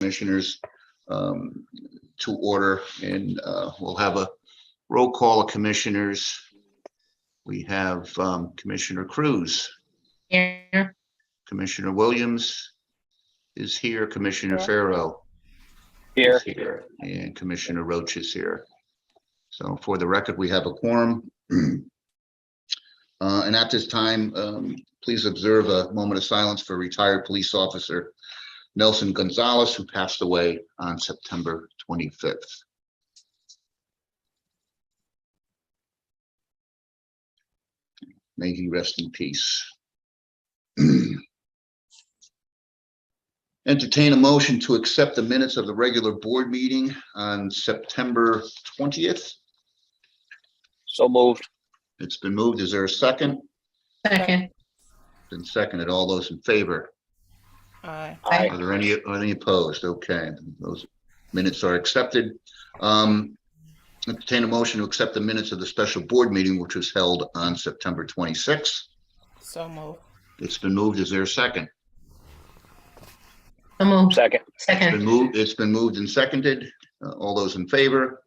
Commissioners to order, and we'll have a roll call of commissioners. We have Commissioner Cruz. Here. Commissioner Williams is here. Commissioner Here. Farrow Here. is here, and Commissioner Roach is here. So for the record, we have a quorum. And at this time, please observe a moment of silence for retired police officer Nelson Gonzalez, who passed away on September 25th. May he rest in peace. Entertain a motion to accept the minutes of the regular board meeting on September 20th. So moved. It's been moved. Is there a second? Second. Been seconded. All those in favor? Aye. Aye. Are there any opposed? Okay, those minutes are accepted. Entertain a motion to accept the minutes of the special board meeting, which was held on September 26th. So moved. It's been moved. Is there a second? So moved. Second. Second. It's been moved and seconded. All those in favor?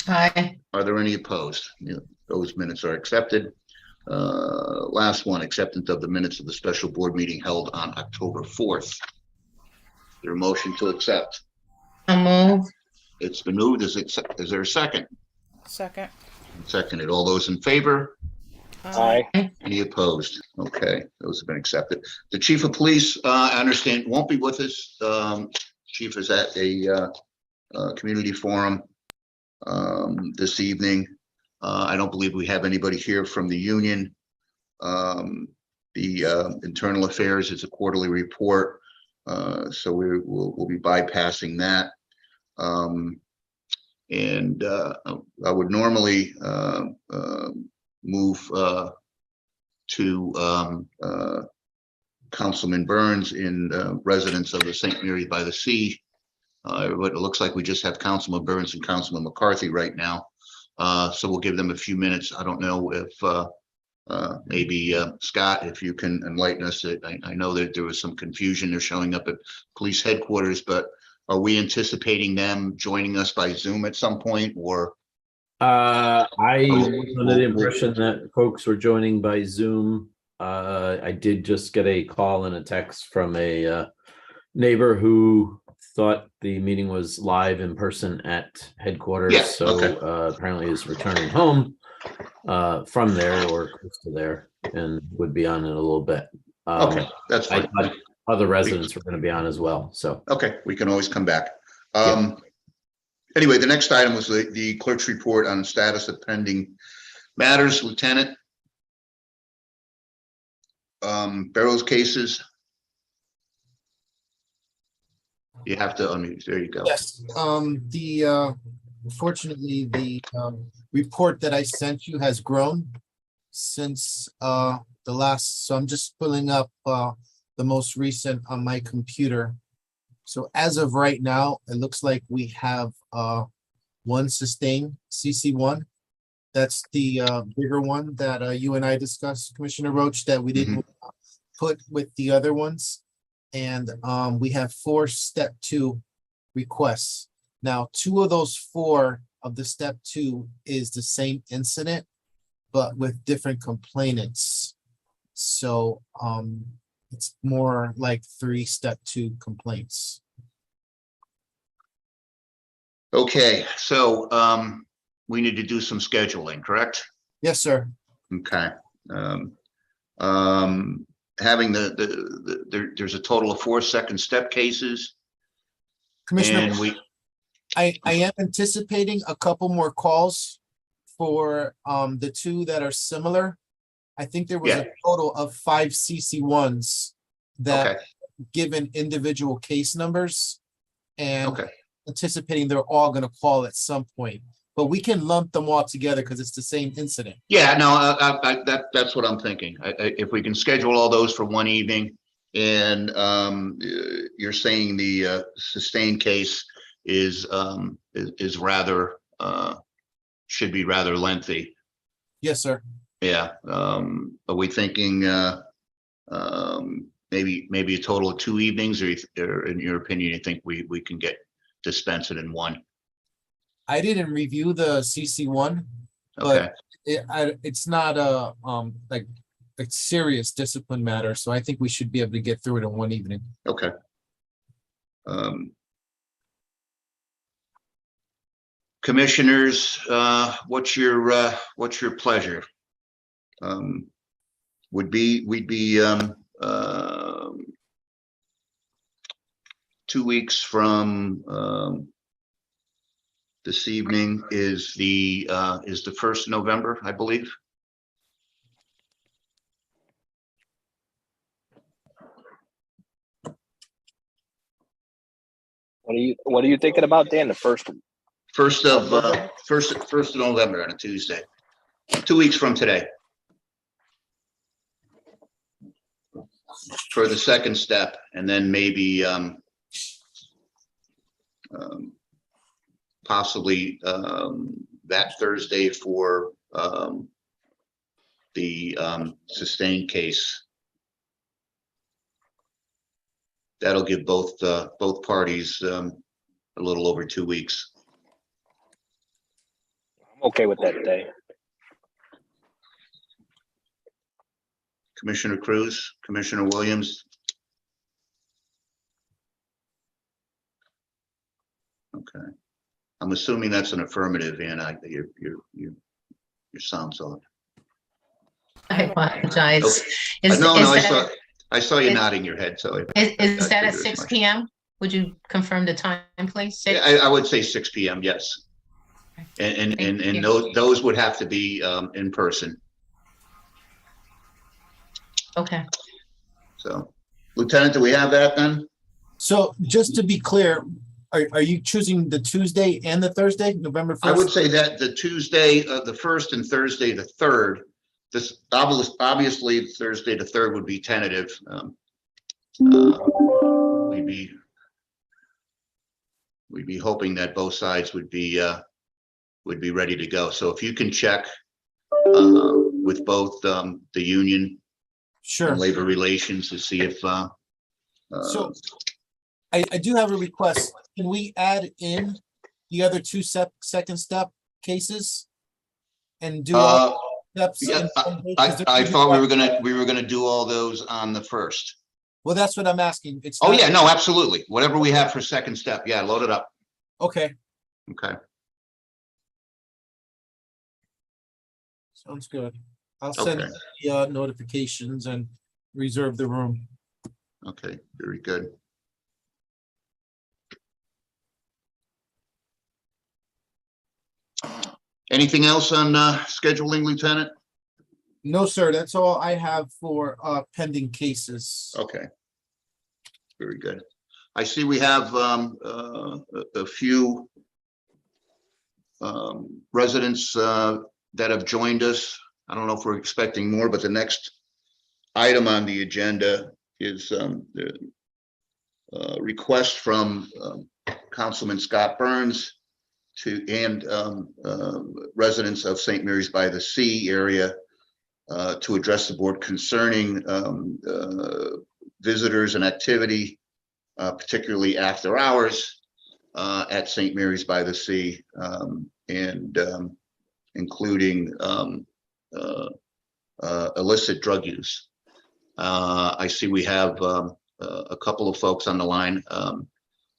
Aye. Are there any opposed? Yeah, those minutes are accepted. Last one, acceptance of the minutes of the special board meeting held on October 4th. Is there a motion to accept? So moved. It's been moved. Is there a second? Second. Seconded. All those in favor? Aye. Any opposed? Okay, those have been accepted. The chief of police, I understand, won't be with us. Chief is at a community forum this evening. I don't believe we have anybody here from the union. The internal affairs is a quarterly report, so we'll be bypassing that. And I would normally move to Councilman Burns in residence of the St. Mary by the Sea. But it looks like we just have Councilman Burns and Councilman McCarthy right now. So we'll give them a few minutes. I don't know if maybe Scott, if you can enlighten us. I know that there was some confusion. They're showing up at police headquarters, but are we anticipating them joining us by Zoom at some point, or? I was under the impression that folks were joining by Zoom. I did just get a call and a text from a neighbor who thought the meeting was live in person at headquarters. Yeah, so okay. Apparently is returning home from there or close to there and would be on in a little bit. Okay, that's I fine. thought other residents were going to be on as well. So Okay, we can always come back. Anyway, the next item was the clerk's report on the status of pending matters. Lieutenant, Barrow's cases. You have to unmute. There you go. Yes, unfortunately, the report that I sent you has grown since the last, so I'm just pulling up the most recent on my computer. So as of right now, it looks like we have one sustained CC1. That's the bigger one that you and I discussed, Commissioner Roach, that we didn't put with the other ones. And we have 4 step 2 requests. Now, 2 of those 4 of the step 2 is the same incident, but with different complainants. So it's more like 3 step 2 complaints. Okay, so we need to do some scheduling, correct? Yes, sir. Okay. Having there's a total of 4 second step cases. Commissioner, And we, I am anticipating a couple more calls for the 2 that are similar. I think there was Yeah. a total of 5 CC1s that okay, given individual case numbers, and okay. anticipating they're all going to call at some point, but we can lump them all together because it's the same incident. Yeah, no, that's what I'm thinking. If we can schedule all those for one evening, and you're saying the sustained case is rather should be rather lengthy. Yes, sir. Yeah. Are we thinking maybe a total of 2 evenings, or in your opinion, you think we can dispense it in one? I didn't review the CC one, Okay, but it's not like a serious discipline matter, so I think we should be able to get through it in one evening. okay. Commissioners, what's your pleasure? We'd be 2 weeks from this evening is the 1st of November, I believe. What are you thinking about, Dan? The first? First of November on a Tuesday, 2 weeks from today. For the second step, and then maybe possibly that Thursday for the sustained case. That'll give both parties a little over 2 weeks. I'm okay with that day. Commissioner Cruz, Commissioner Williams. Okay, I'm assuming that's an affirmative, and your sound's off. I apologize. No, Is I saw you is- nodding your head, so. is that I at figured as 6 much. p.m.? Would you confirm the time, please? Yeah, 6? I would say 6 p.m. Yes, and Thank you. those would have to be in person. Okay. So, Lieutenant, do we have that then? So just to be clear, are you choosing the Tuesday and the Thursday, November 1st? I would say that the Tuesday, the 1st, and Thursday, the 3rd. This obviously Thursday, the 3rd would be tentative. We'd be hoping that both sides would be ready to go. So if you can check with both the union Sure. and labor relations to see if So I do have a request. Can we add in the other two second step cases? And do all steps? yeah, in one day? 'Cause I they're thought we required. were gonna do all those on the 1st. Well, that's what I'm asking. It's Oh, not- yeah, no, absolutely. Whatever we have for second step. Yeah, load it up. Okay, Okay, sounds good. I'll send Okay. the notifications and reserve the room. okay, very good. Anything else on scheduling, Lieutenant? No, sir, that's all I have for pending cases. Okay. Very good. I see we have a few residents that have joined us. I don't know if we're expecting more, but the next item on the agenda is the request from Councilman Scott Burns and residents of St. Mary's by the Sea area to address the board concerning visitors and activity, particularly after hours at St. Mary's by the Sea, and including illicit drug use. I see we have a couple of folks on the line,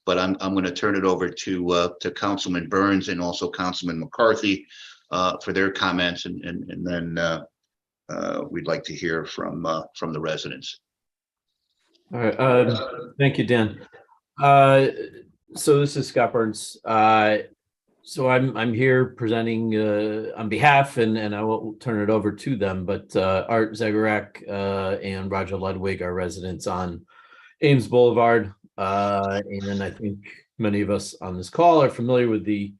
but I'm going to turn it over to Councilman Burns and also Councilman McCarthy for their comments, and then we'd like to hear from the residents. All right, thank you, Dan. So this is Scott Burns. So I'm here presenting on behalf, and I will turn it over to them, but Art Zagorak and Roger Ludwig are residents on Ames Boulevard. And I think many of us on this call are familiar with the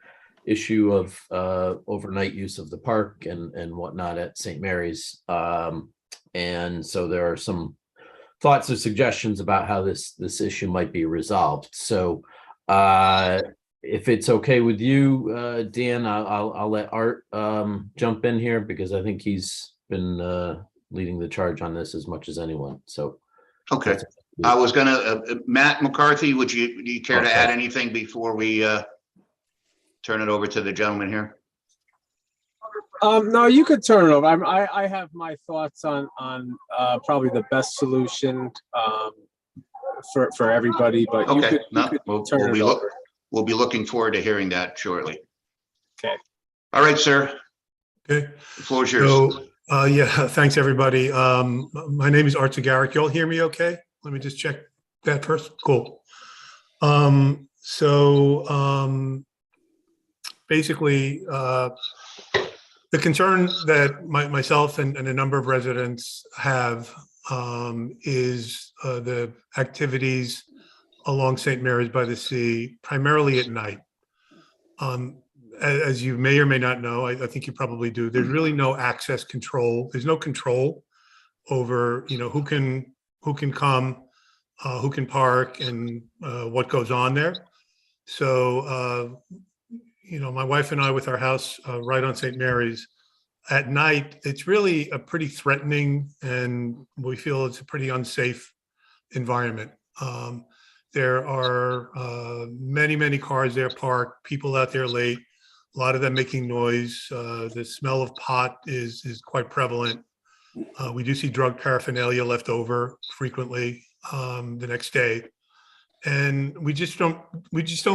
issue of overnight use of the park and whatnot at St. Mary's. And so there are some thoughts or suggestions about how this issue might be resolved. So if it's okay with you, Dan, I'll let Art jump in here because I think he's been leading the charge on this as much as anyone. So Okay. I was gonna, Matt McCarthy, do you care to add anything before we turn it over to the gentleman here? No, you could turn it over. I have my thoughts on probably the best solution for everybody, but you Okay, could, no, you could we'll turn it be over. we'll be looking forward to hearing that shortly. Okay. All right, sir. Okay, The floor is yours. so, yeah, thanks, everybody. My name is Art Zagaric. You all hear me okay? Let me just check that first. Cool. Basically, the concern that myself and a number of residents have is the activities along St. Mary's by the Sea, primarily at night. As you may or may not know, I think you probably do, there's really no access control. There's no control over, who can come, who can park, and what goes on there. So, my wife and I, with our house right on St. Mary's, at night, it's really a pretty threatening, and we feel it's a pretty unsafe environment. There are many, many cars there parked, people out there late, a lot of them making noise. The smell of pot is quite prevalent. We do see drug paraphernalia left over frequently the next day. And we just don't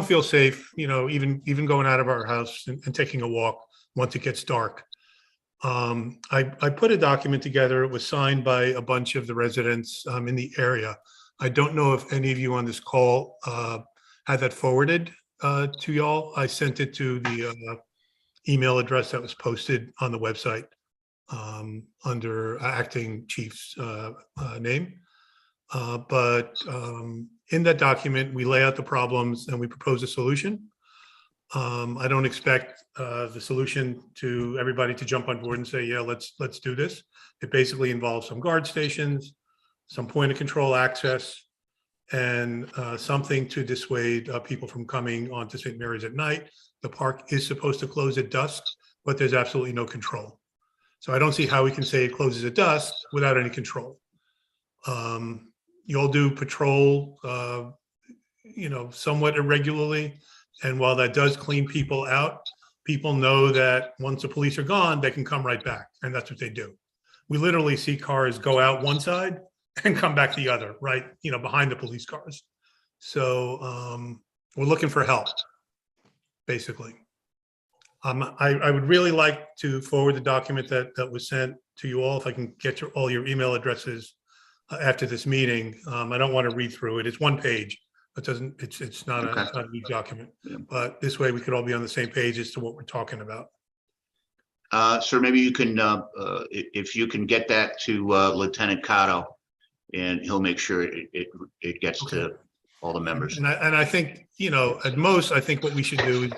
feel safe, even going out of our house and taking a walk once it gets dark. I put a document together. It was signed by a bunch of the residents in the area. I don't know if any of you on this call had that forwarded to y'all. I sent it to the email address that was posted on the website under acting chief's name. But in that document, we lay out the problems and we propose a solution. I don't expect the solution to everybody to jump on board and say, yeah, let's do this. It basically involves some guard stations, some point of control access, and something to dissuade people from coming onto St. Mary's at night. The park is supposed to close at dusk, but there's absolutely no control. So I don't see how we can say it closes at dusk without any control. You'll do patrol, somewhat irregularly. And while that does clean people out, people know that once the police are gone, they can come right back. And that's what they do. We literally see cars go out one side and come back the other, right? Behind the police cars. So we're looking for help, basically. I would really like to forward the document that was sent to you all, if I can get all your email addresses after this meeting. I don't want to read through it. It's one page. It's not a new document, but this way we could all be on the same page as to what we're talking about. Sir, maybe you can, if you can get that to Lieutenant Cotto, and he'll make sure it gets to all the members. And I think, at most, I think what we should do is,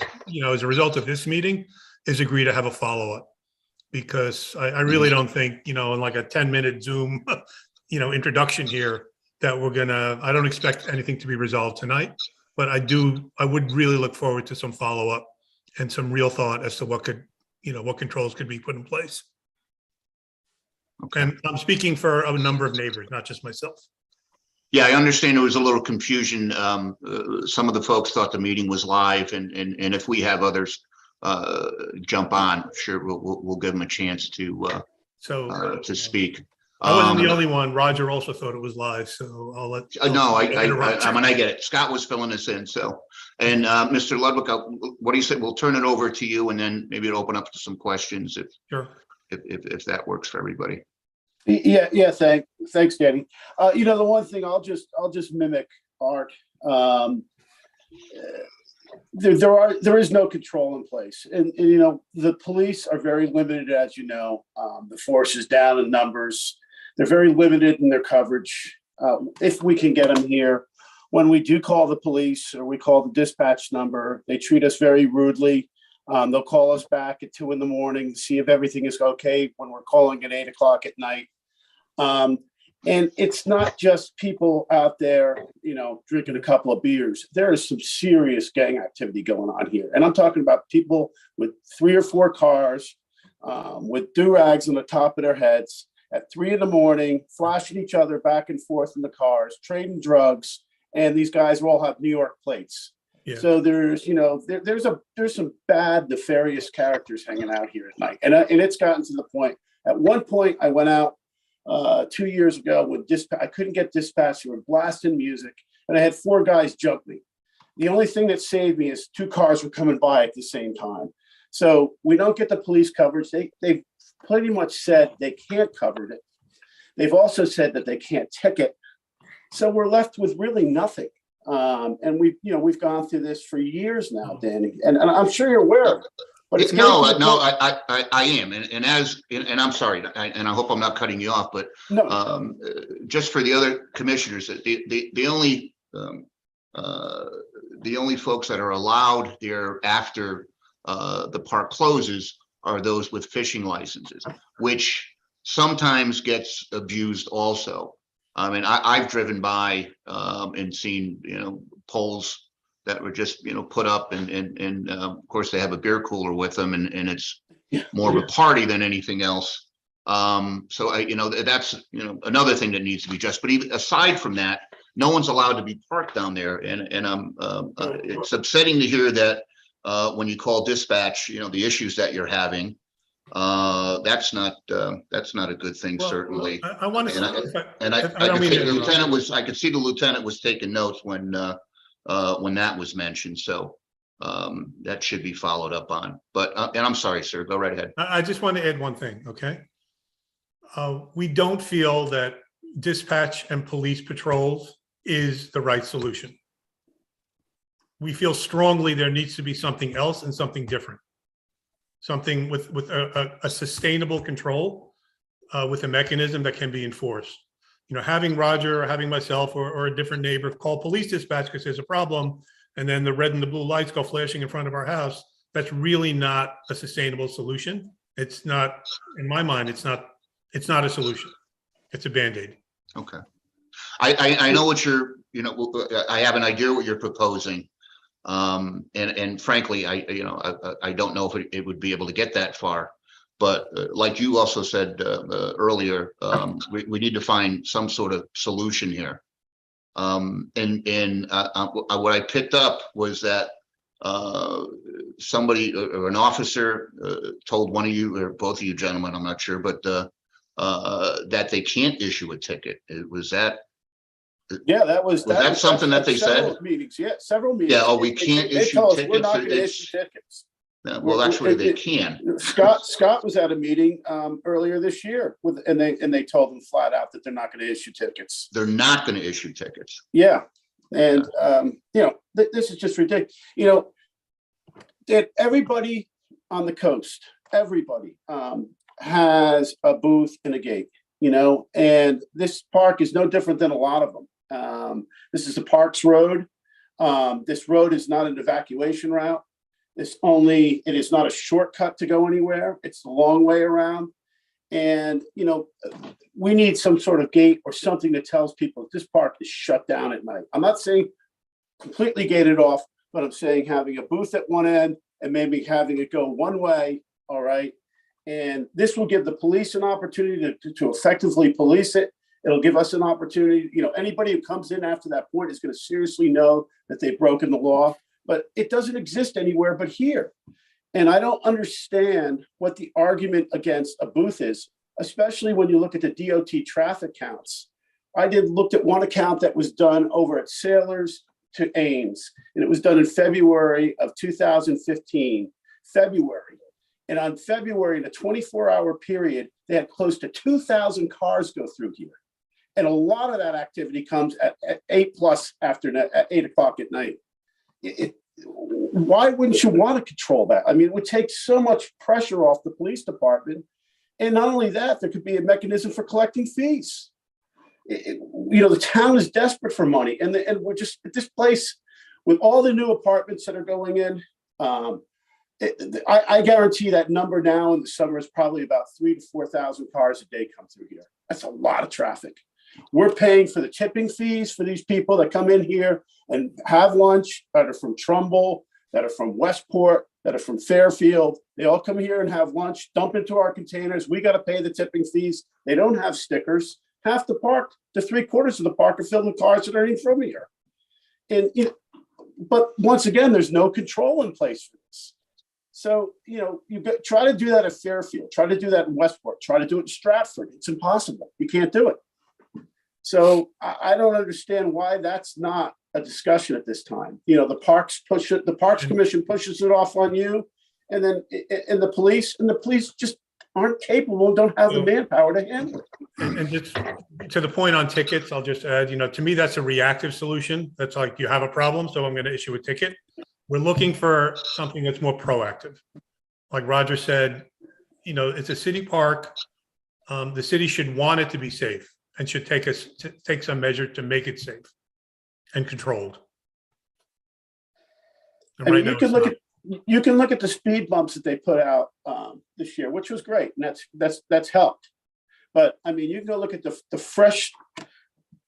as a result of this meeting, is agree to have a follow-up. Because I really don't think, in like a 10-minute Zoom, introduction here, that I don't expect anything to be resolved tonight, but I would really look forward to some follow-up and some real thought as to what controls could be put in place. Okay. And I'm speaking for a number of neighbors, not just myself. Yeah, I understand there was a little confusion. Some of the folks thought the meeting was live, and if we have others jump on, sure, we'll give them a chance to speak. I wasn't the only one. Roger also thought it was live, so I'll let. No, I mean, I get it. Scott was filling us in, so. And Mr. Ludwig, what do you say? We'll turn it over to you, and then maybe it'll open up to some questions if that works for everybody. Yeah. Thanks, Danny. The one thing I'll just mimic Art. There is no control in place, and the police are very limited, as you know. The force is down in numbers. They're very limited in their coverage. If we can get them here, when we do call the police or we call the dispatch number, they treat us very rudely. They'll call us back at 2 a.m. to see if everything is okay when we're calling at 8 o'clock at night. And it's not just people out there, drinking a couple of beers. There is some serious gang activity going on here. And I'm talking about people with 3 or 4 cars, with do-rags on the top of their heads. at 3 in the morning, flashing each other back and forth in the cars, trading drugs, and these guys all have New York plates. Yeah. So there's, there's some bad nefarious characters hanging out here at night, and it's gotten to the point. At one point, I went out 2 years ago with I couldn't get dispatch. They were blasting music, and I had 4 guys jump me. The only thing that saved me is 2 cars were coming by at the same time. So we don't get the police coverage. They've pretty much said they can't cover it. They've also said that they can't ticket. So we're left with really nothing. And we've gone through this for years now, Danny, and I'm sure you're aware of it. But it's I am, and I'm sorry, and I hope I'm not cutting you off, but no. Just for the other commissioners, the only folks that are allowed there after the park closes are those with fishing licenses, which sometimes gets abused also. I mean, I've driven by and seen, poles that were just, put up and of course they have a beer cooler with them and it's more of a party than anything else. So that's, another thing that needs to be just, but even aside from that, no one's allowed to be parked down there. And it's upsetting to hear that when you call dispatch, the issues that you're having, that's not a good thing, Well, certainly. I want to. I could see the lieutenant was taking notes when that was mentioned. So that should be followed up on. But and I'm sorry, sir. Go right ahead. I just want to add one thing. Okay. We don't feel that dispatch and police patrols is the right solution. We feel strongly there needs to be something else and something different. Something with a sustainable control, with a mechanism that can be enforced. Having Roger or having myself or a different neighbor call police dispatch because there's a problem, and then the red and the blue lights go flashing in front of our house, that's really not a sustainable solution. It's not, in my mind, it's not a solution. It's a Band-Aid. Okay. I know what I have an idea what you're proposing. And frankly, I don't know if it would be able to get that far, but like you also said earlier, we need to find some sort of solution here. And what I picked up was that somebody or an officer told one of you or both of you gentlemen, I'm not sure, but that they can't issue a ticket. Was that? Yeah, that was something that they said? Meetings, yeah, several meetings. Yeah, we can't issue tickets. We're not going to issue tickets. Well, actually, they can. Scott was at a meeting earlier this year and they told them flat out that they're not going to issue tickets. They're not going to issue tickets. Yeah, and this is just ridiculous. That everybody on the coast, everybody has a booth and a gate. And this park is no different than a lot of them. This is the Parks Road. This road is not an evacuation route. It is not a shortcut to go anywhere. It's the long way around. And, we need some sort of gate or something that tells people this park is shut down at night. I'm not saying completely gated off, but I'm saying having a booth at one end and maybe having it go one way. All right. And this will give the police an opportunity to effectively police it. It'll give us an opportunity. Anybody who comes in after that point is going to seriously know that they've broken the law, but it doesn't exist anywhere but here. And I don't understand what the argument against a booth is, especially when you look at the DOT traffic counts. I looked at one account that was done over at Sailors to Ames, and it was done in February of 2015, February. And on February, in a 24-hour period, they had close to 2,000 cars go through here. And a lot of that activity comes at 8+ at 8 o'clock at night. Why wouldn't you want to control that? I mean, it would take so much pressure off the police department. And not only that, there could be a mechanism for collecting fees. The town is desperate for money. And we're just at this place with all the new apartments that are going in. I guarantee that number now in the summer is probably about 3,000 to 4,000 cars a day come through here. That's a lot of traffic. We're paying for the tipping fees for these people that come in here and have lunch, that are from Trumbull, that are from Westport, that are from Fairfield. They all come here and have lunch, dump into our containers. We got to pay the tipping fees. They don't have stickers. Half the park, to 3/4 of the park are filled with cars that aren't even from here. And, but once again, there's no control in place for this. So, try to do that at Fairfield, try to do that in Westport, try to do it in Stratford. It's impossible. You can't do it. So I don't understand why that's not a discussion at this time. The parks push it, the Parks Commission pushes it off on you, and then the police just aren't capable and don't have the manpower to handle it. And just to the point on tickets, I'll just add, to me, that's a reactive solution. That's like, you have a problem, so I'm going to issue a ticket. We're looking for something that's more proactive. Like Roger said, it's a city park. The city should want it to be safe and should take some measure to make it safe and controlled. And I mean, right now you can it's look not. at you can look at the speed bumps that they put out this year, which was great, and that's helped. But I mean, you can go look at the fresh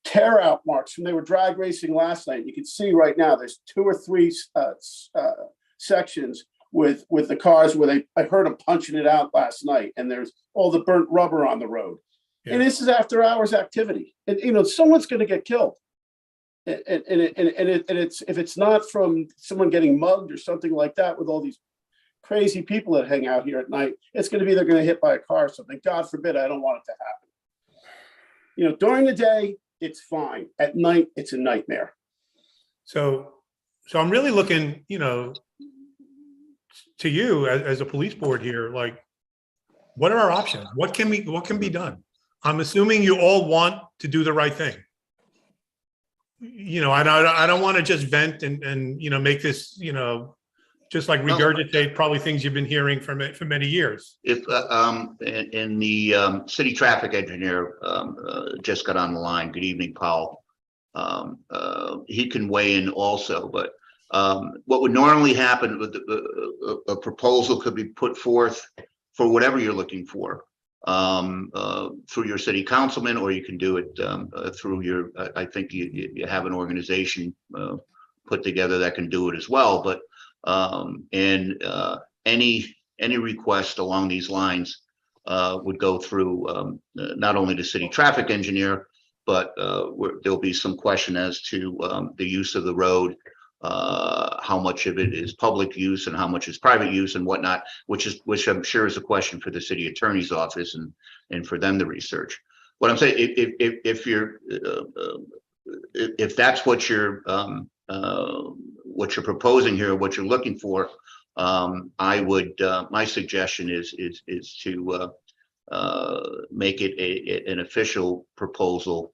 tear out marks when they were drag racing last night. You can see right now there's 2 or 3 sections with the cars where I heard them punching it out last night, and there's all the burnt rubber on the road. Yeah. And this is after hours activity, and someone's going to get killed. And it's, if it's not from someone getting mugged or something like that with all these crazy people that hang out here at night, it's going to be they're going to hit by a car or something. God forbid, I don't want it to happen. During the day, it's fine. At night, it's a nightmare. So I'm really looking, to you as a police board here, like, what are our options? What can be done? I'm assuming you all want to do the right thing. I don't want to just vent and make this, just like regurgitate probably things you've been hearing for many years. If in the city traffic engineer just got on the line. Good evening, Paul. He can weigh in also, but what would normally happen with a proposal could be put forth for whatever you're looking for through your city councilman, or you can do it through your, I think you have an organization put together that can do it as well. But any request along these lines would go through not only the city traffic engineer, but there'll be some question as to the use of the road, how much of it is public use and how much is private use and whatnot, which I'm sure is a question for the city attorney's office and for them to research. What I'm saying, if that's what you're proposing here, what you're looking for, I would my suggestion is to make it an official proposal,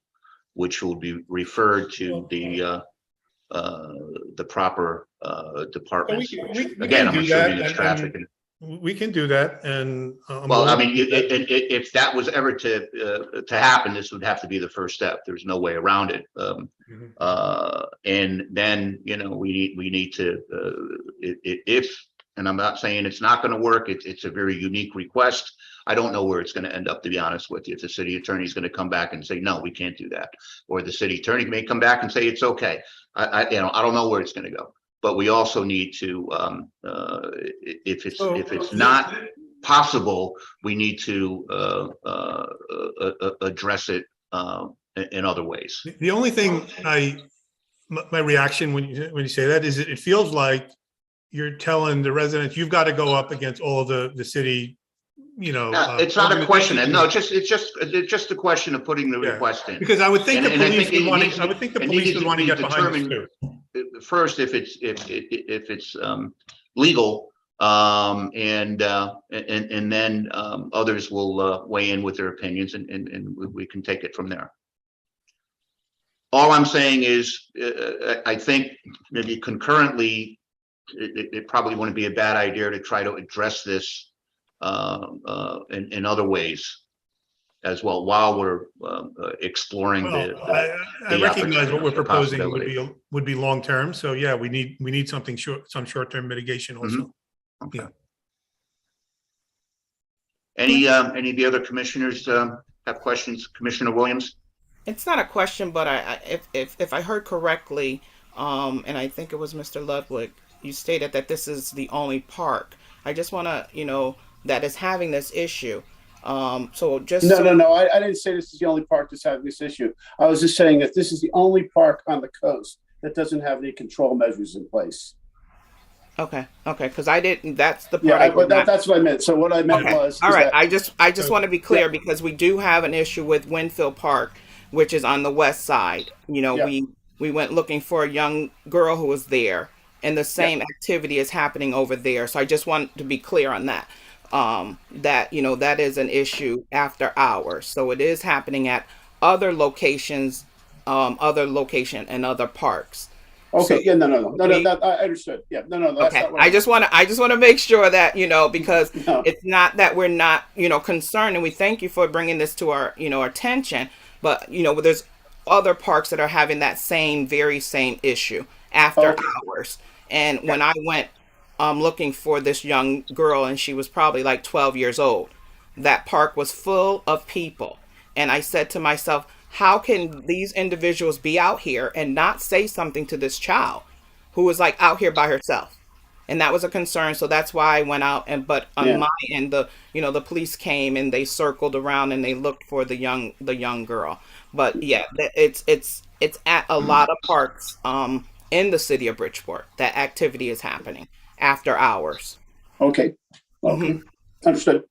which will be referred to the proper departments. Again, I'm assuming it's traffic. We can do that, and Well, I mean, if that was ever to happen, this would have to be the first step. There's no way around it. And then we need to and I'm not saying it's not going to work. It's a very unique request. I don't know where it's going to end up, to be honest with you. If the city attorney is going to come back and say, no, we can't do that, or the city attorney may come back and say it's okay. I don't know where it's going to go. But we also need to, if it's not possible, we need to address it in other ways. the only thing my reaction when you say that is it feels like you're telling the residents you've got to go up against all the city. It's not a question. No, it's just a question of putting the request in. Because I would think And the I police think would want it to. I would think the needs police to would want to be get behind this determined too. First, if it's legal, and then others will weigh in with their opinions, and we can take it from there. All I'm saying is, I think maybe concurrently, it probably wouldn't be a bad idea to try to address this in other ways as well, while we're exploring I the recognize what we're the proposing possibility. would be long term. So yeah, we need something some short term mitigation also. Okay. Yeah. Any of the other commissioners have questions? Commissioner Williams? It's not a question, but if I heard correctly, and I think it was Mr. Ludwig, you stated that this is the only park. I just want to, that is having this issue. So just No. I didn't say this is the only park that's having this issue. I was just saying that this is the only park on the coast that doesn't have any control measures in place. Okay, because I didn't. That's the part. Yeah, I did but not- that's what I meant. So what I meant Okay. was, All is right. that- I just want to be clear because we do have an issue with Winfield Park, which is on the west side. Yeah. We went looking for a young girl who was there, and the same activity is happening over there. So I just want to be clear on that. That is an issue after hours. So it is happening at other locations, and other parks. Okay, So- yeah, no, I understood. Yeah, no, that's Okay, not what I just want to make sure that because No. it's not that we're not concerned, and we thank you for bringing this to our attention, but there's other parks that are having that very same issue after Okay. hours. And when I went looking for this young girl, and she was probably like 12 years old, that park was full of people, and I said to myself, how can these individuals be out here and not say something to this child who was like out here by herself? And that was a concern. So that's why I went out, but on Yeah. my end, the police came and they circled around and they looked for the young girl. But yeah, it's at a lot of parks in the city of Bridgeport that activity is happening after hours. Okay, understood.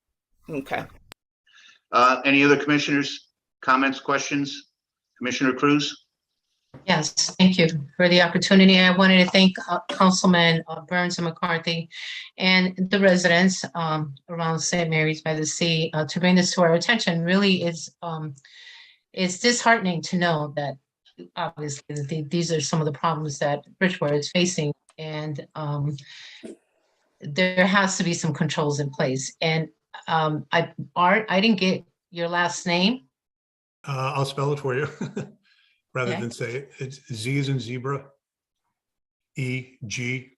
Okay. Any other commissioners, comments, questions? Commissioner Cruz? Yes, thank you for the opportunity. I wanted to thank Councilman Burns and McCarthy and the residents around St. Mary's by the Sea to bring this to our attention. Really it's disheartening to know that obviously these are some of the problems that Bridgeport is facing, and there has to be some controls in place. And Art, I didn't get your last name. I'll spell it for you rather Okay. than say it. It's Z as in zebra, EGAREK.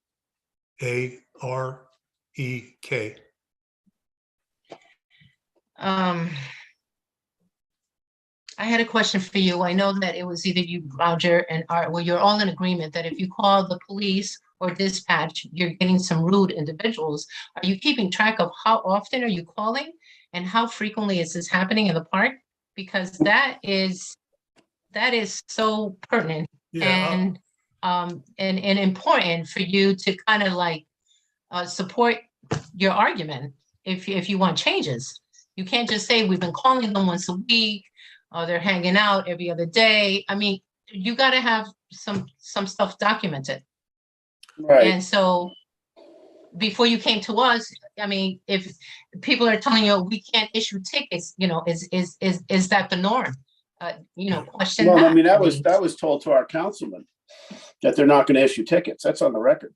I had a question for you. I know that it was either you, Roger, and Art, well, you're all in agreement that if you call the police or dispatch, you're getting some rude individuals. Are you keeping track of how often are you calling and how frequently is this happening in the park? Because that is so pertinent Yeah, and important for you to kind of like support your argument if you want changes. You can't just say we've been calling them once a week, or they're hanging out every other day. I mean, you got to have some stuff documented. Right, And so before you came to us, I mean, if people are telling you we can't issue tickets, is that the norm? Question well, that. I mean, that was told to our councilman that they're not going to issue tickets. That's on the record.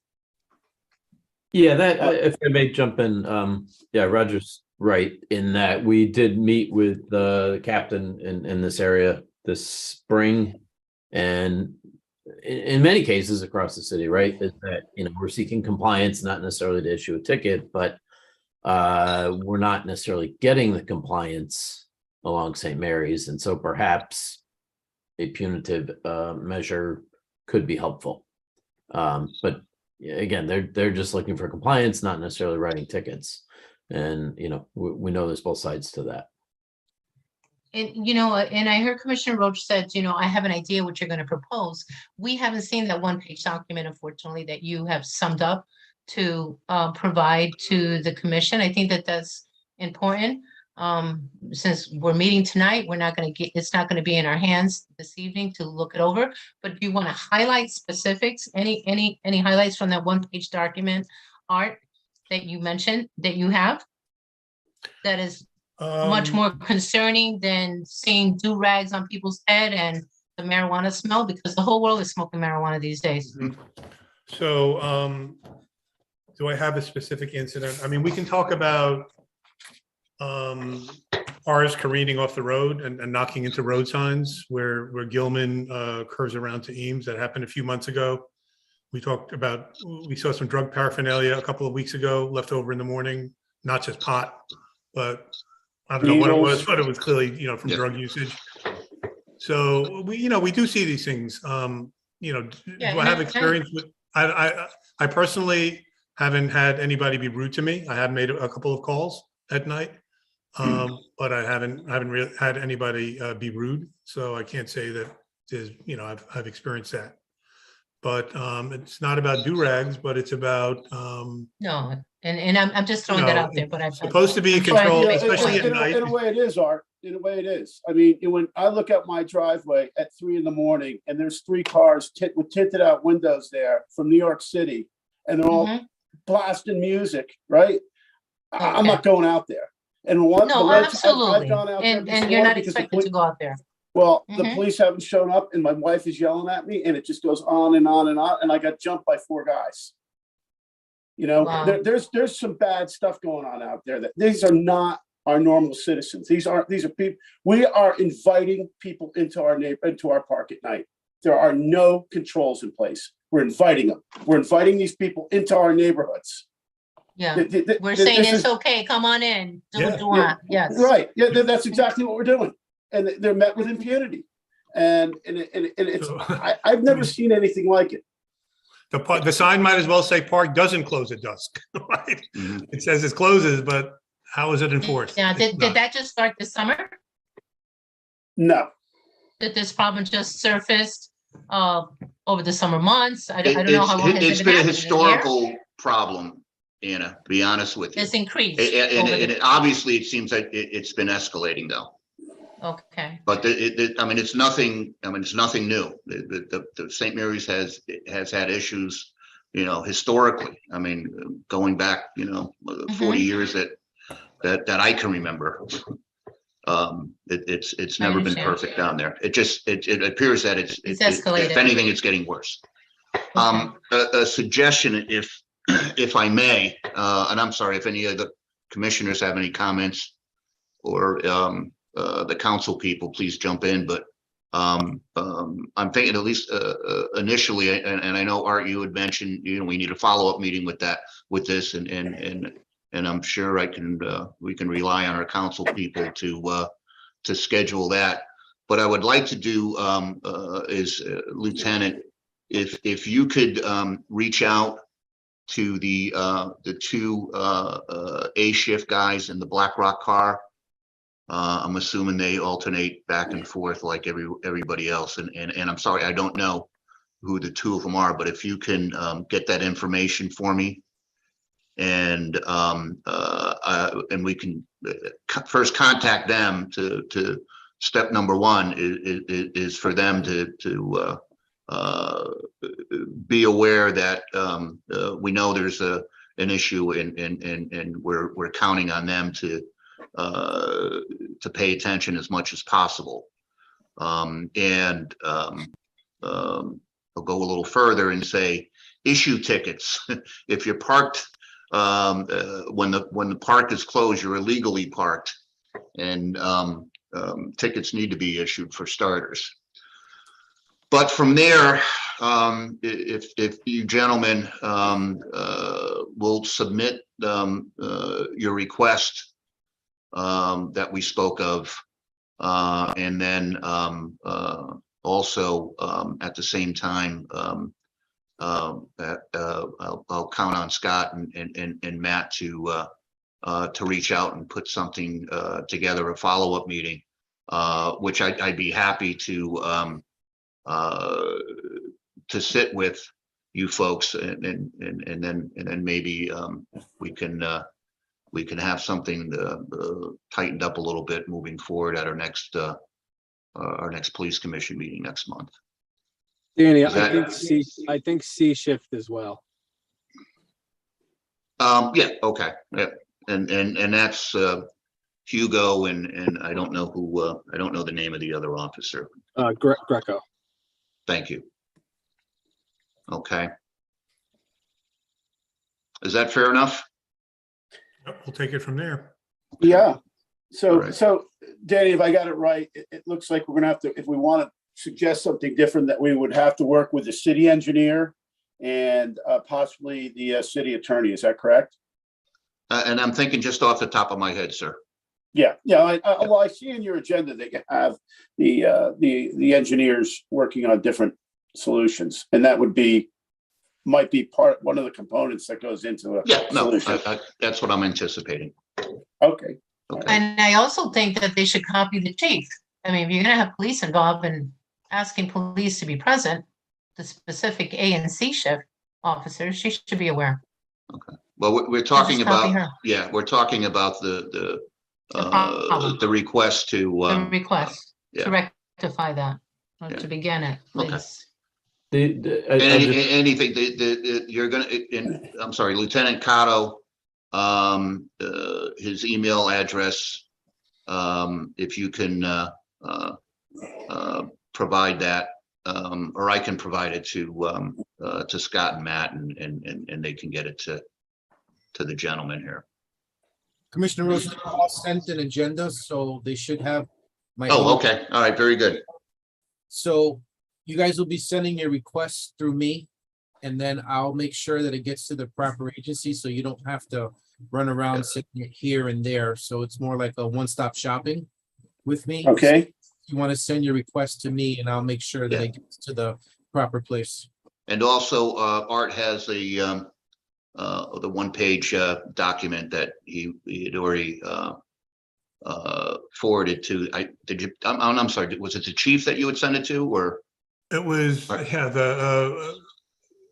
Yeah, that if I may jump in, yeah, Roger's right in that we did meet with the captain in this area this spring, and in many cases across the city, right, is that we're seeking compliance, not necessarily to issue a ticket, but we're not necessarily getting the compliance along St. Mary's, and so perhaps a punitive measure could be helpful. But again, they're just looking for compliance, not necessarily writing tickets. And we know there's both sides to that. And and I heard Commissioner Roach said, I have an idea what you're going to propose. We haven't seen that one-page document, unfortunately, that you have summed up to provide to the commission. I think that that's important. Since we're meeting tonight, it's not going to be in our hands this evening to look it over. But do you want to highlight specifics? Any highlights from that one-page document, Art, that you mentioned that you have? That is much more concerning than seeing do-rags on people's head and the marijuana smell, because the whole world is smoking marijuana these days. So, do I have a specific incident? I mean, we can talk about cars careening off the road and knocking into road signs where Gilman curves around to Eames. That happened a few months ago. We saw some drug paraphernalia a couple of weeks ago, left over in the morning, not just pot, but I don't know what it was, but it was clearly, from drug usage. So we do see these things. Do I have experience with, I personally haven't had anybody be rude to me. I have made a couple of calls at night. But I haven't really had anybody be rude. So I can't say that there's, I've experienced that. But it's not about do-rags, but it's about No, and I'm just throwing that No, out there, but I've. supposed to be in I'm sure I control, can Yeah, make especially it at work. night. in a way it is, Art. In a way it is. I mean, when I look out my driveway at 3 a.m. and there's 3 cars with tinted out windows there from New York City, and they're all Mhm. blasting music, right? I'm Okay. not going out there. And one, the No, ones absolutely. I've gone out there And you're before not because the expected to police, go out there. well, the Mhm. police haven't shown up, and my wife is yelling at me, and it just goes on and on and on, and I got jumped by 4 guys. Wow. There's some bad stuff going on out there. That these are not our normal citizens. These are people. We are inviting people into our park at night. There are no controls in place. We're inviting them. We're inviting these people into our neighborhoods. Yeah, Th- we're this saying is- it's okay, come on in, do what Yeah. you want, yes. Right. Yeah, that's exactly what we're doing. And they're met with impunity. And it's, So, I've never seen anything like it. the sign might as well say park doesn't close at dusk, right? Mhm. It says it closes, but how is it enforced? Yeah, It's did not. that just start this summer? No. Did this problem just surfaced over the summer months? I don't know how long has It's it been been a happening, a year? historical problem, Anna, to be honest with you. It's increased. And over the- obviously, it seems like it's been escalating though. Okay, But I mean, it's nothing new. The St. Mary's has had issues, historically. I mean, going back, 40 years that I can remember. It's I never been understand. perfect down there. It appears that It's if escalated. anything, it's getting worse. A suggestion, if I may, and I'm sorry if any of the commissioners have any comments or the council people, please jump in. But I'm thinking at least initially, and I know Art, you had mentioned, we need a follow-up meeting with this, and I'm sure we can rely on our council people to schedule that. What I would like to do is, Lieutenant, if you could reach out to the 2 A shift guys in the Black Rock car. I'm assuming they alternate back and forth like everybody else. And I'm sorry, I don't know who the 2 of them are, but if you can get that information for me, and we can first contact them to step number 1 is for them to be aware that we know there's an issue, and we're counting on them to pay attention as much as possible. And I'll go a little further and say, issue tickets. If you're parked, when the park is closed, you're illegally parked, and tickets need to be issued for starters. But from there, if you gentlemen will submit your request that we spoke of, and then also at the same time, I'll count on Scott and Matt to reach out and put something together, a follow-up meeting, which I'd be happy to sit with you folks, and then maybe we can have something tightened up a little bit moving forward at our next police commission meeting next month. Danny, Is that- I think C shift as well. Yeah, okay, yeah, and that's Hugo, and I don't know who, I don't know the name of the other officer. Greco. Thank you. Okay. Is that fair enough? Yep, we'll take it from there. Yeah. All So, right. Danny, if I got it right, it looks like we're gonna have to, if we want to suggest something different, that we would have to work with the city engineer and possibly the city attorney. Is that correct? And I'm thinking just off the top of my head, sir. Yeah, well, I see in your agenda that you have the engineers working on different solutions, and that would be might be one of the components that goes into a Yeah, no, solution. that's what I'm anticipating. Okay, Okay, And I also think that they should copy the chief. I mean, if you're gonna have police involved and asking police to be present, the specific A and C shift officers, she should be aware. well, we're So talking just copy about, her, yeah, we're talking about problem. the request the to, request yeah. to rectify that, or Yeah. to begin it, Okay. please. anything, you're gonna, I'm sorry, Lieutenant Cotto, his email address, if you can, provide that, or I can provide it to Scott and Matt, and they can get it to the gentleman here. Commissioner Roach, they all sent an agenda, so they should have my. Oh, email. okay, all right, very good. So you guys will be sending your requests through me, and then I'll make sure that it gets to the proper agency, so you don't have to run around sitting it here and there. So it's more like a one-stop shopping with me. okay, You want to send your request to me, and I'll make sure that it gets to the proper place. And also, Art has the one-page document that he had already forwarded to. I'm sorry, was it the chief that you would send it to, or? It was, Right. yeah, the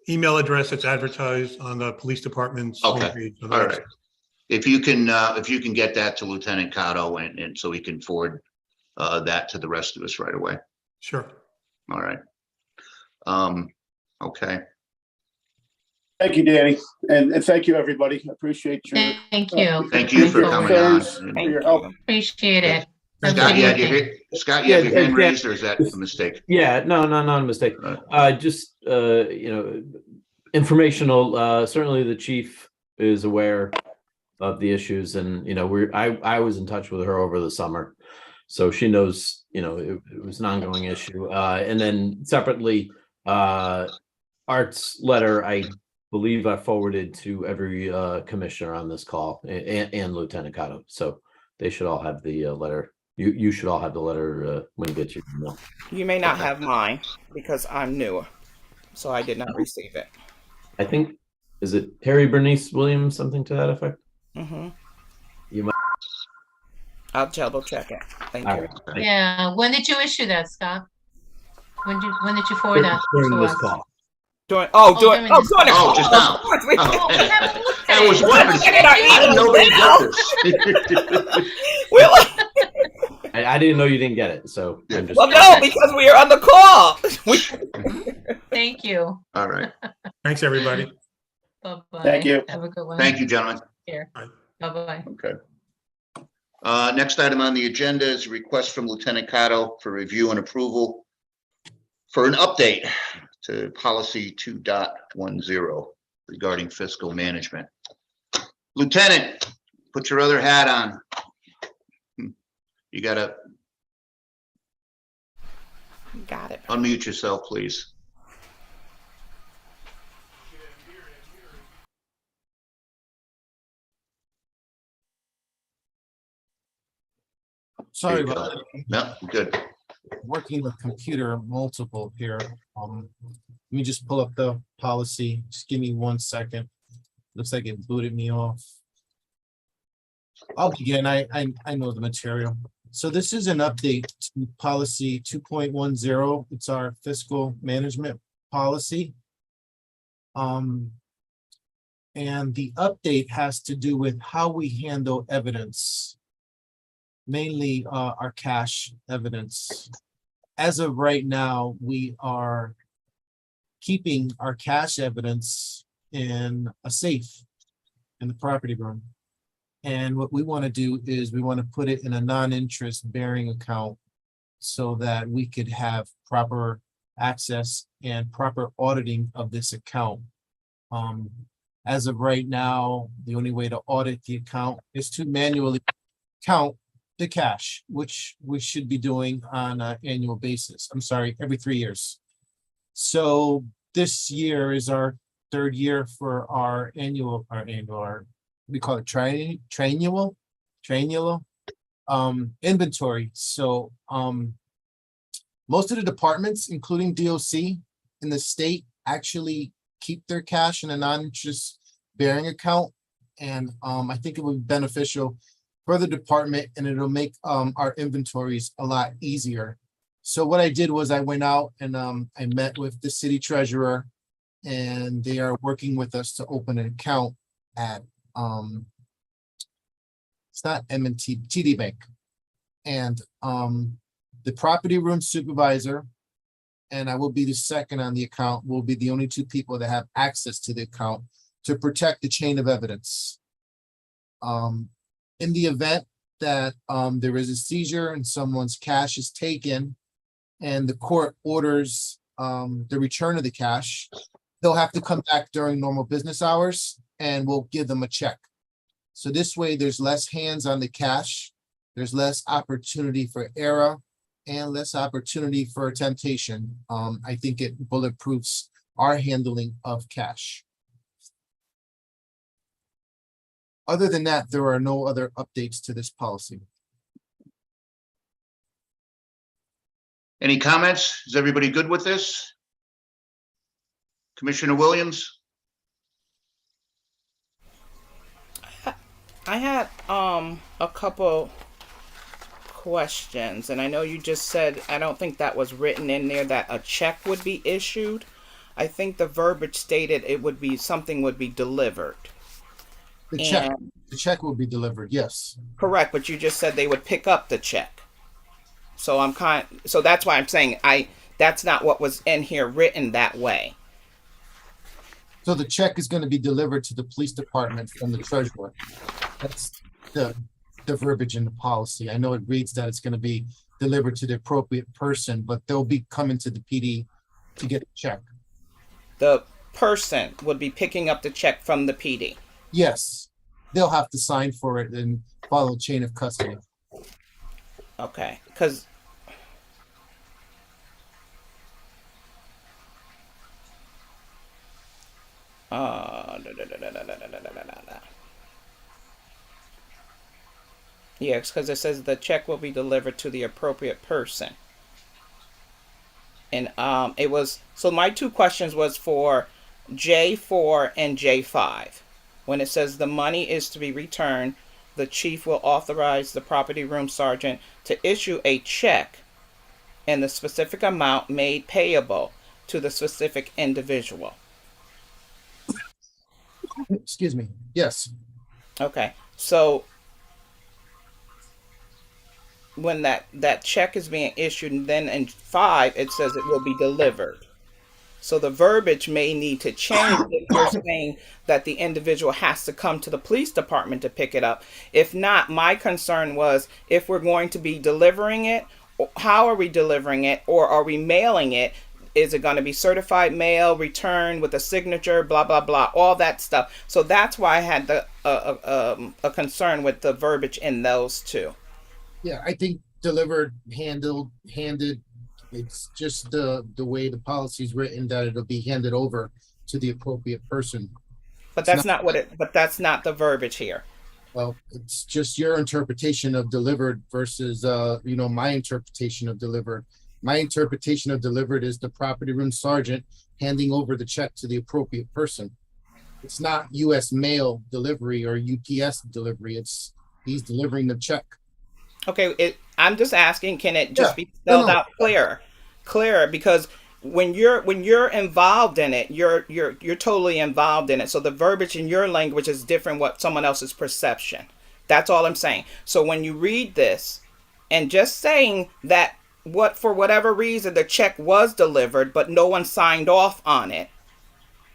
email address that's advertised on the police department's Okay. homepage. on the All website. right. If you can get that to Lieutenant Cotto, and so he can forward that to the rest of us right away. Sure. All right. Okay. thank you, Danny, and thank you, everybody, appreciate your. Thank you. Thank you for Thank coming you. on. Concerns, And- For your help. Appreciate it. Have a Scott, good you had your evening. hand- Scott, you have your Yeah, hand yeah. raised, or is that a mistake? Yeah, no, not a mistake. Just, informational, certainly the chief is aware of the issues, and, I was in touch with her over the summer. So she knows, it was an ongoing issue. And then separately, Art's letter, I believe I forwarded to every commissioner on this call, and Lieutenant Cotto. So they should all have the letter. You should all have the letter when you get your email. You may not have mine because I'm newer, so I did not receive it. I think, is it Harry Bernice Williams, something to that effect? Mm-hmm. You might. I'll double check it. Thank All you. right. Yeah, when did you issue that, Scott? When did you forward that During to this us? call. Doing during this- the Oh, call. just now. Of course we- Oh, we haven't looked at I was it. wondering, I didn't know they did this. We're like, I didn't know you didn't get it, so Yeah. I'm just. well, no, because we are on the call. Thank you. All right. Thanks, everybody. Bye-bye. Thank you. Have a good one. Thank you, gentlemen. Here. Bye. Bye-bye. Okay. Next item on the agenda is a request from Lieutenant Cotto for review and approval for an update to policy 2.10 regarding fiscal management. Lieutenant, put your other hat on. You gotta Got it. unmute yourself, please. Sorry There you about go. that. No, good. Working the computer multiple here. Let me just pull up the policy. Just give me 1 second. Looks like it booted me off. I'll begin. I know the material. So this is an update to policy 2.10. It's our fiscal management policy. And the update has to do with how we handle evidence. Mainly our cash evidence. As of right now, we are keeping our cash evidence in a safe in the property room. And what we want to do is we want to put it in a non-interest bearing account so that we could have proper access and proper auditing of this account. As of right now, the only way to audit the account is to manually count the cash, which we should be doing on an annual basis. I'm sorry, every 3 years. So this year is our 3rd year for our we call it triennial inventory. So most of the departments, including DOC in the state, actually keep their cash in a non-interest bearing account. And I think it would be beneficial for the department, and it'll make our inventories a lot easier. So what I did was I went out and I met with the city treasurer, and they are working with us to open an account at it's not M&T, TD Bank. And the property room supervisor, and I will be the second on the account, will be the only two people that have access to the account to protect the chain of evidence. In the event that there is a seizure and someone's cash is taken and the court orders the return of the cash, they'll have to come back during normal business hours and we'll give them a check. So this way, there's less hands on the cash, there's less opportunity for error and less opportunity for temptation. I think it bulletproofs our handling of cash. Other than that, there are no other updates to this policy. Any comments? Is everybody good with this? Commissioner Williams? I had a couple questions, and I know you just said, I don't think that was written in there, that a check would be issued. I think the verbiage stated it would be, something would be delivered. The check will be delivered, yes. Correct, but you just said they would pick up the check. So so that's why I'm saying that's not what was in here written that way. So the check is going to be delivered to the police department from the treasurer. That's the verbiage in the policy. I know it reads that it's going to be delivered to the appropriate person, but they'll be coming to the PD to get a check. The person would be picking up the check from the PD. Yes, they'll have to sign for it and follow chain of custody. Okay, because yes, because it says the check will be delivered to the appropriate person. And it was, so my two questions was for J4 and J5. When it says the money is to be returned, the chief will authorize the property room sergeant to issue a check in the specific amount made payable to the specific individual. Excuse me. Yes. Okay, so when that check is being issued, and then in 5 it says it will be delivered. So the verbiage may need to change if you're saying that the individual has to come to the police department to pick it up. If not, my concern was, if we're going to be delivering it, how are we delivering it, or are we mailing it? Is it going to be certified mail, returned with a signature, blah, blah, blah, all that stuff. So that's why I had a concern with the verbiage in those two. Yeah, I think delivered, handed. It's just the way the policy is written, that it'll be handed over to the appropriate person. But that's not what it, but that's not the verbiage here. Well, it's just your interpretation of delivered versus, my interpretation of delivered. My interpretation of delivered is the property room sergeant handing over the check to the appropriate person. It's not US mail delivery or UPS delivery. He's delivering the check. Okay, I'm just asking, can it just be spelled out clearer? Because when you're involved in it, you're totally involved in it. So the verbiage in your language is different what someone else's perception. That's all I'm saying. So when you read this and just saying that for whatever reason the check was delivered, but no one signed off on it,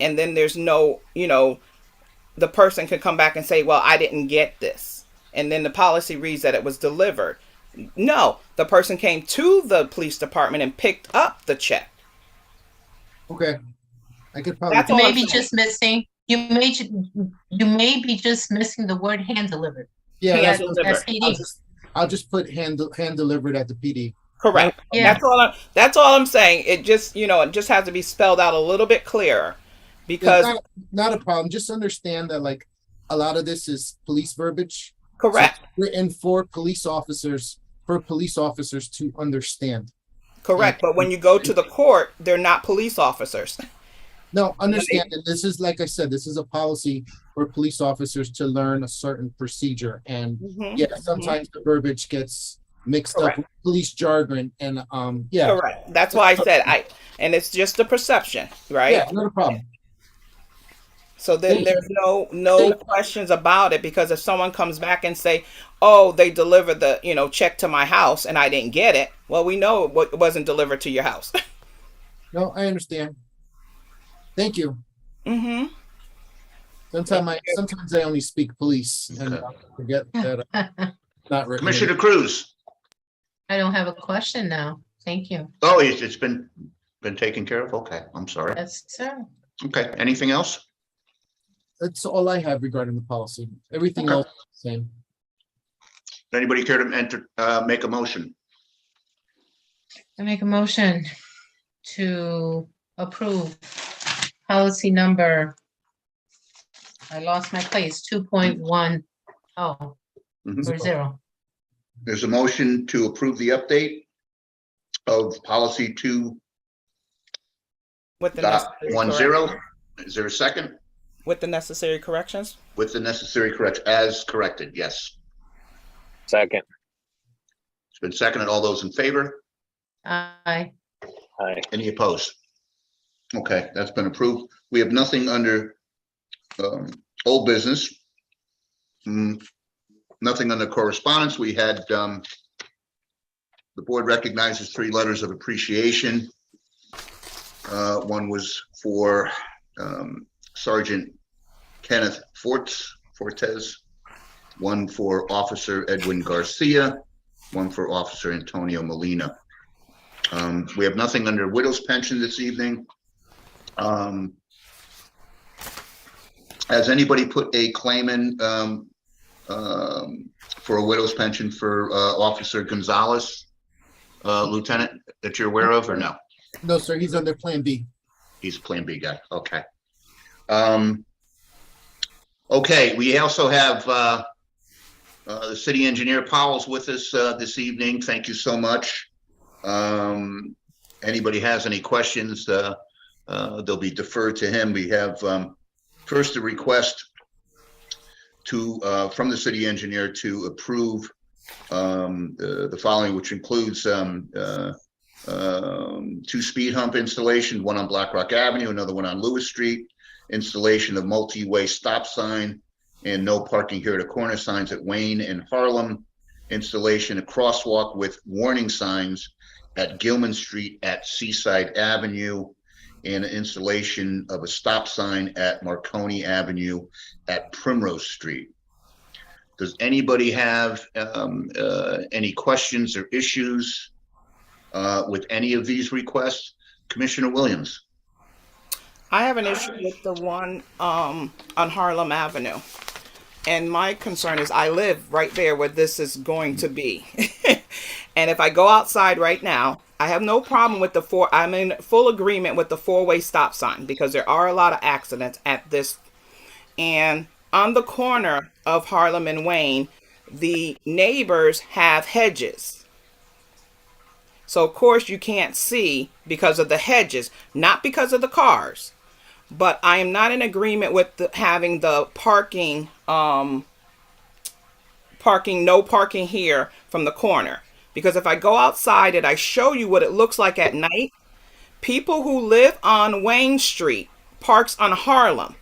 and then there's no, the person can come back and say, well, I didn't get this. And then the policy reads that it was delivered. No, the person came to the police department and picked up the check. Okay. I could probably. That's You all may I'm be saying. just missing, you may be just missing the word hand delivered. Yeah, Yeah, that's SPD. I'll just put hand delivered at the PD. Correct. Yeah. That's all I'm saying. It just, it just has to be spelled out a little bit clearer, because Yeah, not a problem. Just understand that a lot of this is police verbiage. correct. So it's written for police officers to understand. Correct. But when you go to the court, they're not police officers. No, understand that this is, like I said, this is a policy for police officers to learn a certain procedure. And Mhm, yeah, mhm. sometimes the verbiage gets mixed up Correct. with police jargon and, yeah, Correct. That's why I said and it's just a perception, right? yeah, not a problem. So then Thank there's no questions about it, because if someone comes back and say, "Oh, they delivered the, check to my house and I didn't get it," well, we know it wasn't delivered to your house. No, I understand. Thank you. Hmm. Sometimes I only speak police and Okay. I forget that I'm not recommended. Commissioner Cruz. I don't have a question now. Thank you. Oh, it's been taken care of? Okay, I'm sorry. Yes, sir. Okay, anything else? That's all I have regarding the policy. Everything Okay. else, same. Anybody care to make a motion? I make a motion to approve policy number, I lost my place, 2.10 Mhm. or 0. There's a motion to approve the update of policy 2.10. With the necessary corrections. Is there a second? With the necessary corrections. With the necessary correction, as corrected, yes. Second. It's been seconded. All those in favor? Aye. Aye. Any opposed? Okay, that's been approved. We have nothing under old business. Nothing under correspondence. We had the board recognizes 3 letters of appreciation. One was for Sergeant Kenneth Fortes, one for Officer Edwin Garcia, one for Officer Antonio Molina. We have nothing under widow's pension this evening. Has anybody put a claim in for a widow's pension for Officer Gonzalez, Lieutenant, that you're aware of, or no? No, sir, he's under Plan B. He's a Plan B guy. Okay. Okay, we also have the city engineer Powell's with us this evening. Thank you so much. Anybody has any questions, they'll be deferred to him. We have first a request from the city engineer to approve the following, which includes 2 speed hump installation, one on Black Rock Avenue, another one on Lewis Street, installation of multi-way stop sign and no parking here at a corner signs at Wayne and Harlem, installation of crosswalk with warning signs at Gilman Street at Seaside Avenue, and installation of a stop sign at Marconi Avenue at Primrose Street. Does anybody have any questions or issues with any of these requests? Commissioner Williams. I have an issue with the one on Harlem Avenue. And my concern is I live right there where this is going to be. And if I go outside right now, I have no problem with I'm in full agreement with the 4-way stop sign, because there are a lot of accidents at this. And on the corner of Harlem and Wayne, the neighbors have hedges. So of course you can't see because of the hedges, not because of the cars. But I am not in agreement with having the parking, no parking here from the corner. Because if I go outside and I show you what it looks like at night, people who live on Wayne Street parks on Harlem.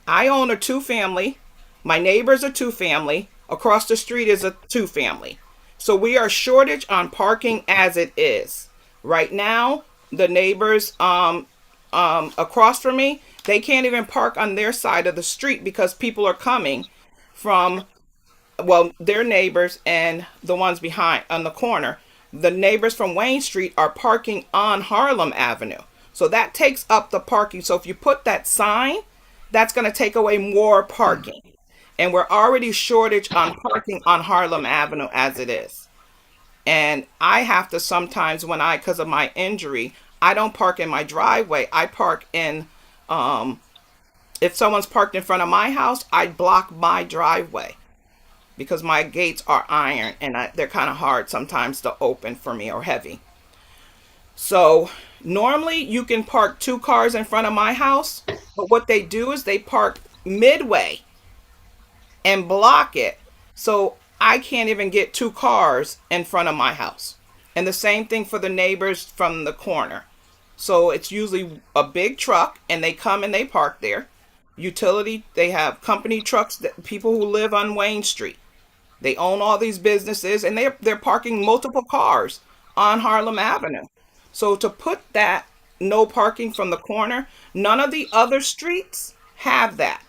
I own a 2-family. My neighbors are 2-family. Across the street is a 2-family. So we are shortage on parking as it is. Right now, the neighbors across from me, they can't even park on their side of the street because people are coming from, well, their neighbors and the ones behind on the corner. The neighbors from Wayne Street are parking on Harlem Avenue. So that takes up the parking. So if you put that sign, that's going to take away more parking. And we're already shortage on parking on Harlem Avenue as it is. And I have to sometimes because of my injury, I don't park in my driveway. I park in, if someone's parked in front of my house, I block my driveway because my gates are iron and they're kind of hard sometimes to open for me or heavy. So Normally, you can park 2 cars in front of my house, but what they do is they park midway and block it. So I can't even get 2 cars in front of my house. And the same thing for the neighbors from the corner. So it's usually a big truck and they come and they park there. Utility, they have company trucks, that people who live on Wayne Street. They own all these businesses and they're parking multiple cars on Harlem Avenue. So to put that no parking from the corner, none of the other streets have that.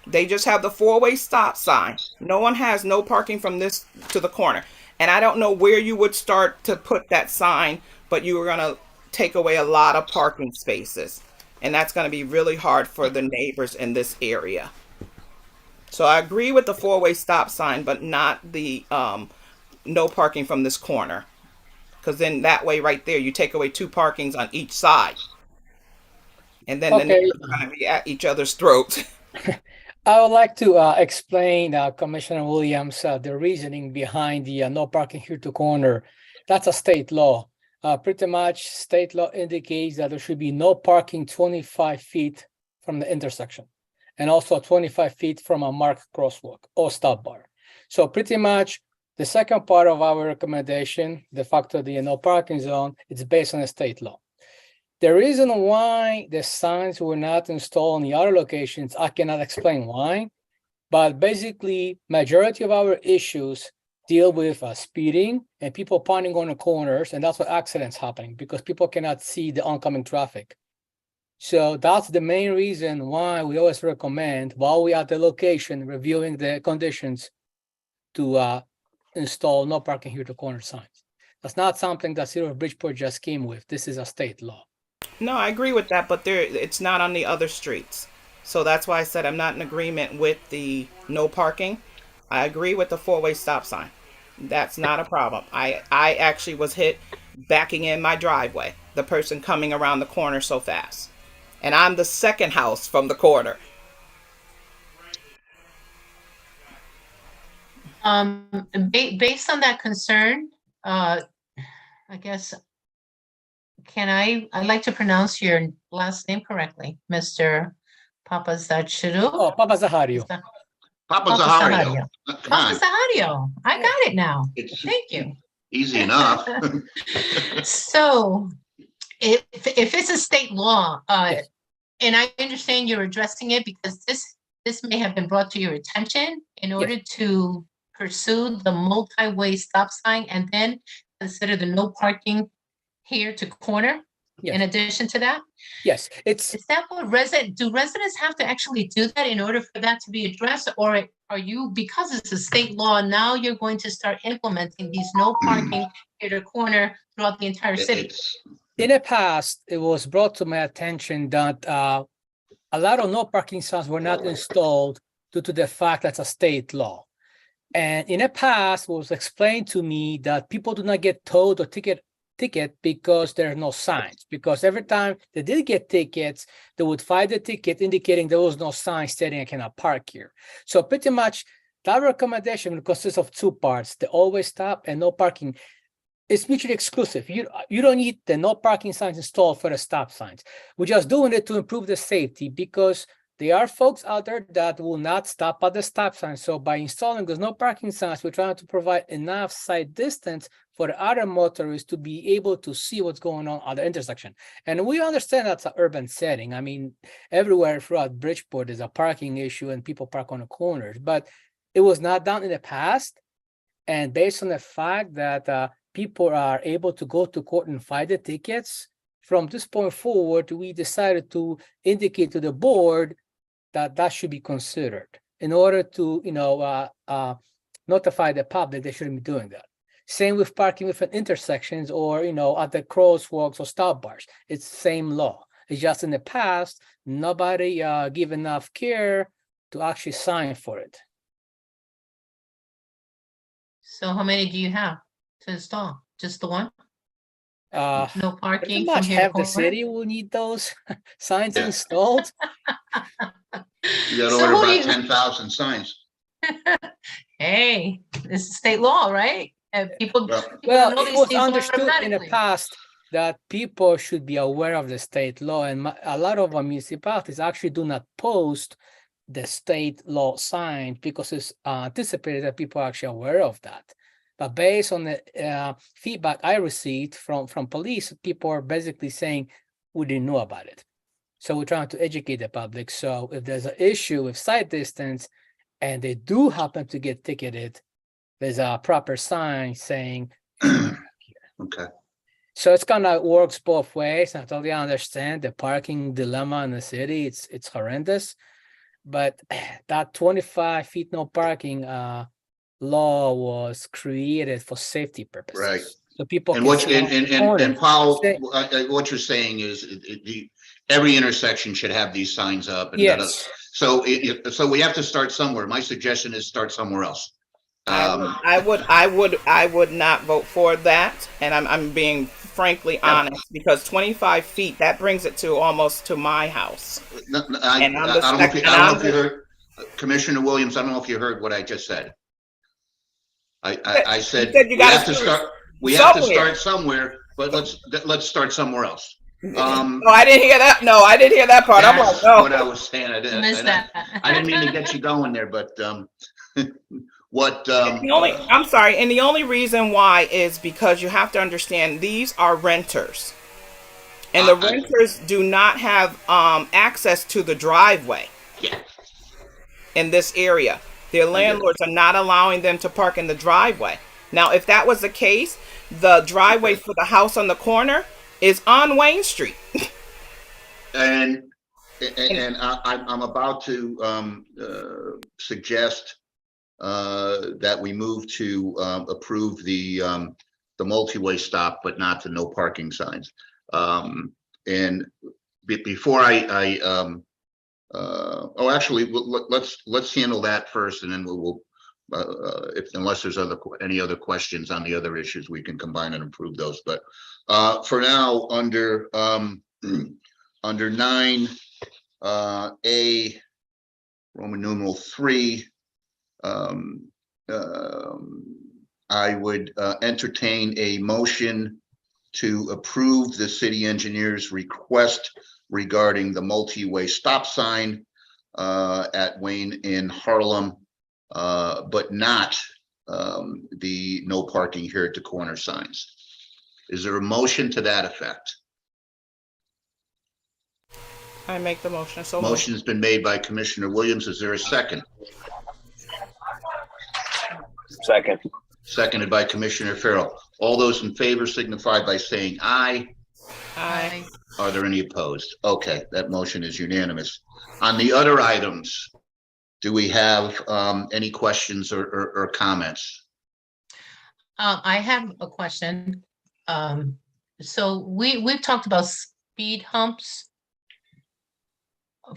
They just have the 4-way stop sign. No one has no parking from this to the corner. And I don't know where you would start to put that sign, but you are going to take away a lot of parking spaces. And that's going to be really hard for the neighbors in this area. So I agree with the 4-way stop sign, but not the no parking from this corner. Because then that way right there, you take away 2 parkings on each side. And then the Okay. neighbors are going to be at each other's throats. I would like to explain, Commissioner Williams, the reasoning behind the no parking here to corner. That's a state law. Pretty much state law indicates that there should be no parking 25 feet from the intersection and also 25 feet from a marked crosswalk or stop bar. So pretty much the second part of our recommendation, the fact of the no parking zone, it's based on the state law. The reason why the signs were not installed in the other locations, I cannot explain why, but basically majority of our issues deal with speeding and people pointing on the corners, and that's what accidents happening because people cannot see the oncoming traffic. So that's the main reason why we always recommend, while we are at the location reviewing the conditions, to install no parking here to corner signs. That's not something that City of Bridgeport just came with. This is a state law. No, I agree with that, but it's not on the other streets. So that's why I said I'm not in agreement with the no parking. I agree with the 4-way stop sign. That's not a problem. I actually was hit backing in my driveway, the person coming around the corner so fast. And I'm the second house from the corner. Based on that concern, I guess, I'd like to pronounce your last name correctly, Mr. Papazacharu. Oh, Papa Zahario. Papa Zahario. Come Papa on, Zahario. I got it now. it's Thank you. easy enough. So if it's a state law, and I understand you're addressing it because this may have been brought to your attention in order to pursue the multi-way stop sign and then consider the no parking here to corner in Yes. addition to that? Yes, it's Is that what do residents have to actually do that in order for that to be addressed? Or are you, because it's a state law, now you're going to start implementing these no parking here to corner throughout the entire city? It's, in the past, it was brought to my attention that a lot of no parking signs were not installed due to the fact that's a state law. And in the past, it was explained to me that people do not get towed or ticket because there are no signs. Because every time they did get tickets, they would find the ticket indicating there was no sign stating I cannot park here. So pretty much that recommendation consists of 2 parts: the always stop and no parking. It's mutually exclusive. You don't need the no parking signs installed for the stop signs. We're just doing it to improve the safety because there are folks out there that will not stop at the stop sign. So by installing those no parking signs, we're trying to provide enough sight distance for the other motorists to be able to see what's going on at the intersection. And we understand that's an urban setting. I mean, everywhere throughout Bridgeport is a parking issue and people park on the corners, but it was not done in the past. And based on the fact that people are able to go to court and fight the tickets, from this point forward, we decided to indicate to the board that that should be considered in order to, notify the public they shouldn't be doing that. Same with parking within intersections or, at the crosswalks or stop bars. It's the same law. It's just in the past, nobody gave enough care to actually sign for it. So how many do you have to install? Just the one? No No parking Pretty from much here to half the corner? city will need those signs installed. you gotta So order who do about you- 10,000 signs. Hey, this is state law, right? And people. Well, people Well, know it these was things understood in the automatically. past that people should be aware of the state law, and a lot of municipalities actually do not post the state law sign because it's anticipated that people are actually aware of that. But based on the feedback I received from police, people are basically saying we didn't know about it. So we're trying to educate the public. So if there's an issue with sight distance and they do happen to get ticketed, there's a proper sign saying. Okay. So it's kind of works both ways. I totally understand the parking dilemma in the city. It's horrendous, but that 25 feet no parking law was created for safety purposes. Right. So people. And can what, see on the and corner. Paul, Say- what you're saying is every intersection should have these signs up. And Yes. so so we have to start somewhere. My suggestion is start somewhere else. I would not vote for that, and I'm being frankly honest, because 25 feet, that brings it to almost to my house. I And I'm the don't know if second- you heard, Commissioner Williams, I don't know if you heard what I just said. I said, You said you we gotta have to start start, we have to somewhere. start somewhere, but let's start somewhere else. No, I didn't hear that. No, I didn't hear that part. I'm That's like, what I no. was saying. Missed that. I didn't mean to get you going there, but what? I'm sorry, and the only reason why is because you have to understand these are renters, and the renters do not have access to the driveway. Yeah. In this area, their landlords are not allowing them to park in the driveway. Now, if that was the case, the driveway for the house on the corner is on Wayne Street. And I'm about to suggest that we move to approve the multi-way stop, but not the no parking signs. And before actually, let's handle that first, and then we'll unless there's any other questions on the other issues, we can combine and improve those. But for now, under 9 A Roman numeral 3, I would entertain a motion to approve the city engineer's request regarding the multi-way stop sign at Wayne in Harlem, but not the no parking here at the corner signs. Is there a motion to that effect? I make the motion. So Motion has been made by Commissioner Williams. Is there a second? Second. Seconded by Commissioner Farrell. All those in favor signify by saying aye. Aye. Are there any opposed? Okay, that motion is unanimous. On the other items, do we have any questions or comments? I have a question. So we've talked about speed humps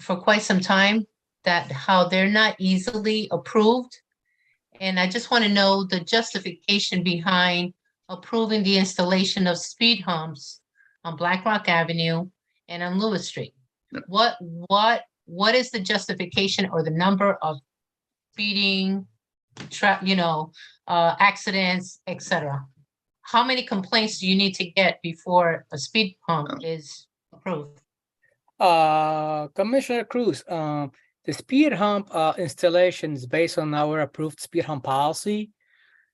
for quite some time, that how they're not easily approved. And I just want to know the justification behind approving the installation of speed humps on Black Rock Avenue and on Lewis Street. Yep. What is the justification or the number of speeding, accidents, etc.? How many complaints do you need to get before a speed hump is approved? Commissioner Cruz, the speed hump installation is based on our approved speed hump policy.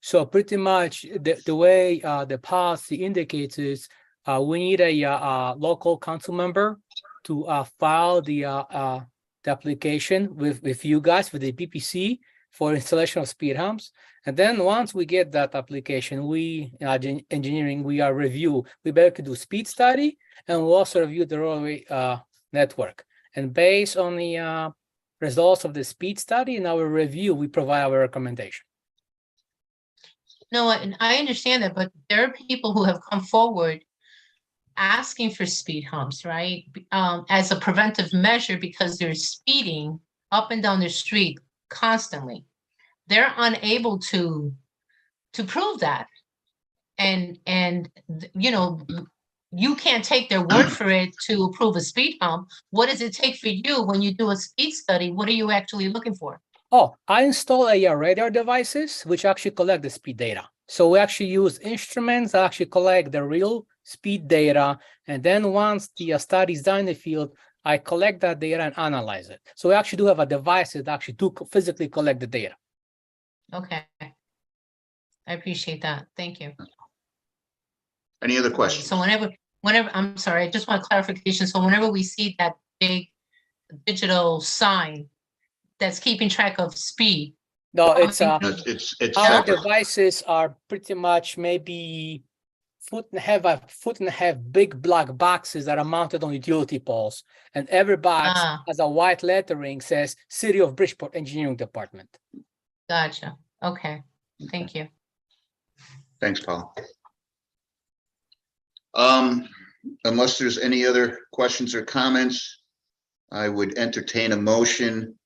So pretty much the way the policy indicates is we need a local council member to file the application with you guys, with the PPC, for installation of speed humps. And then once we get that application, we, engineering, we review, we basically do speed study, and we'll also review the roadway network. And based on the results of the speed study and our review, we provide our recommendation. No, and I understand that, but there are people who have come forward asking for speed humps, right? As a preventive measure, because they're speeding up and down the street constantly. They're unable to prove that. And you can't take their word for it to approve a speed hump. What does it take for you when you do a speed study? What are you actually looking for? Oh, I install radar devices, which actually collect the speed data. So we actually use instruments that actually collect the real speed data, and then once the study is done in the field, I collect that data and analyze it. So we actually do have a device that actually do physically collect the data. Okay. I appreciate that. Thank you. Any other questions? So whenever, I'm sorry, I just want clarification. So whenever we see that big digital sign that's keeping track of speed. No, it's how No, many- it's our separate. devices are pretty much maybe a foot and a half big black boxes that are mounted on utility poles, and every box Ah. has a white lettering says City of Bridgeport Engineering Department. Gotcha. Okay. Thank you. Thanks, Paul. Unless there's any other questions or comments, I would entertain a motion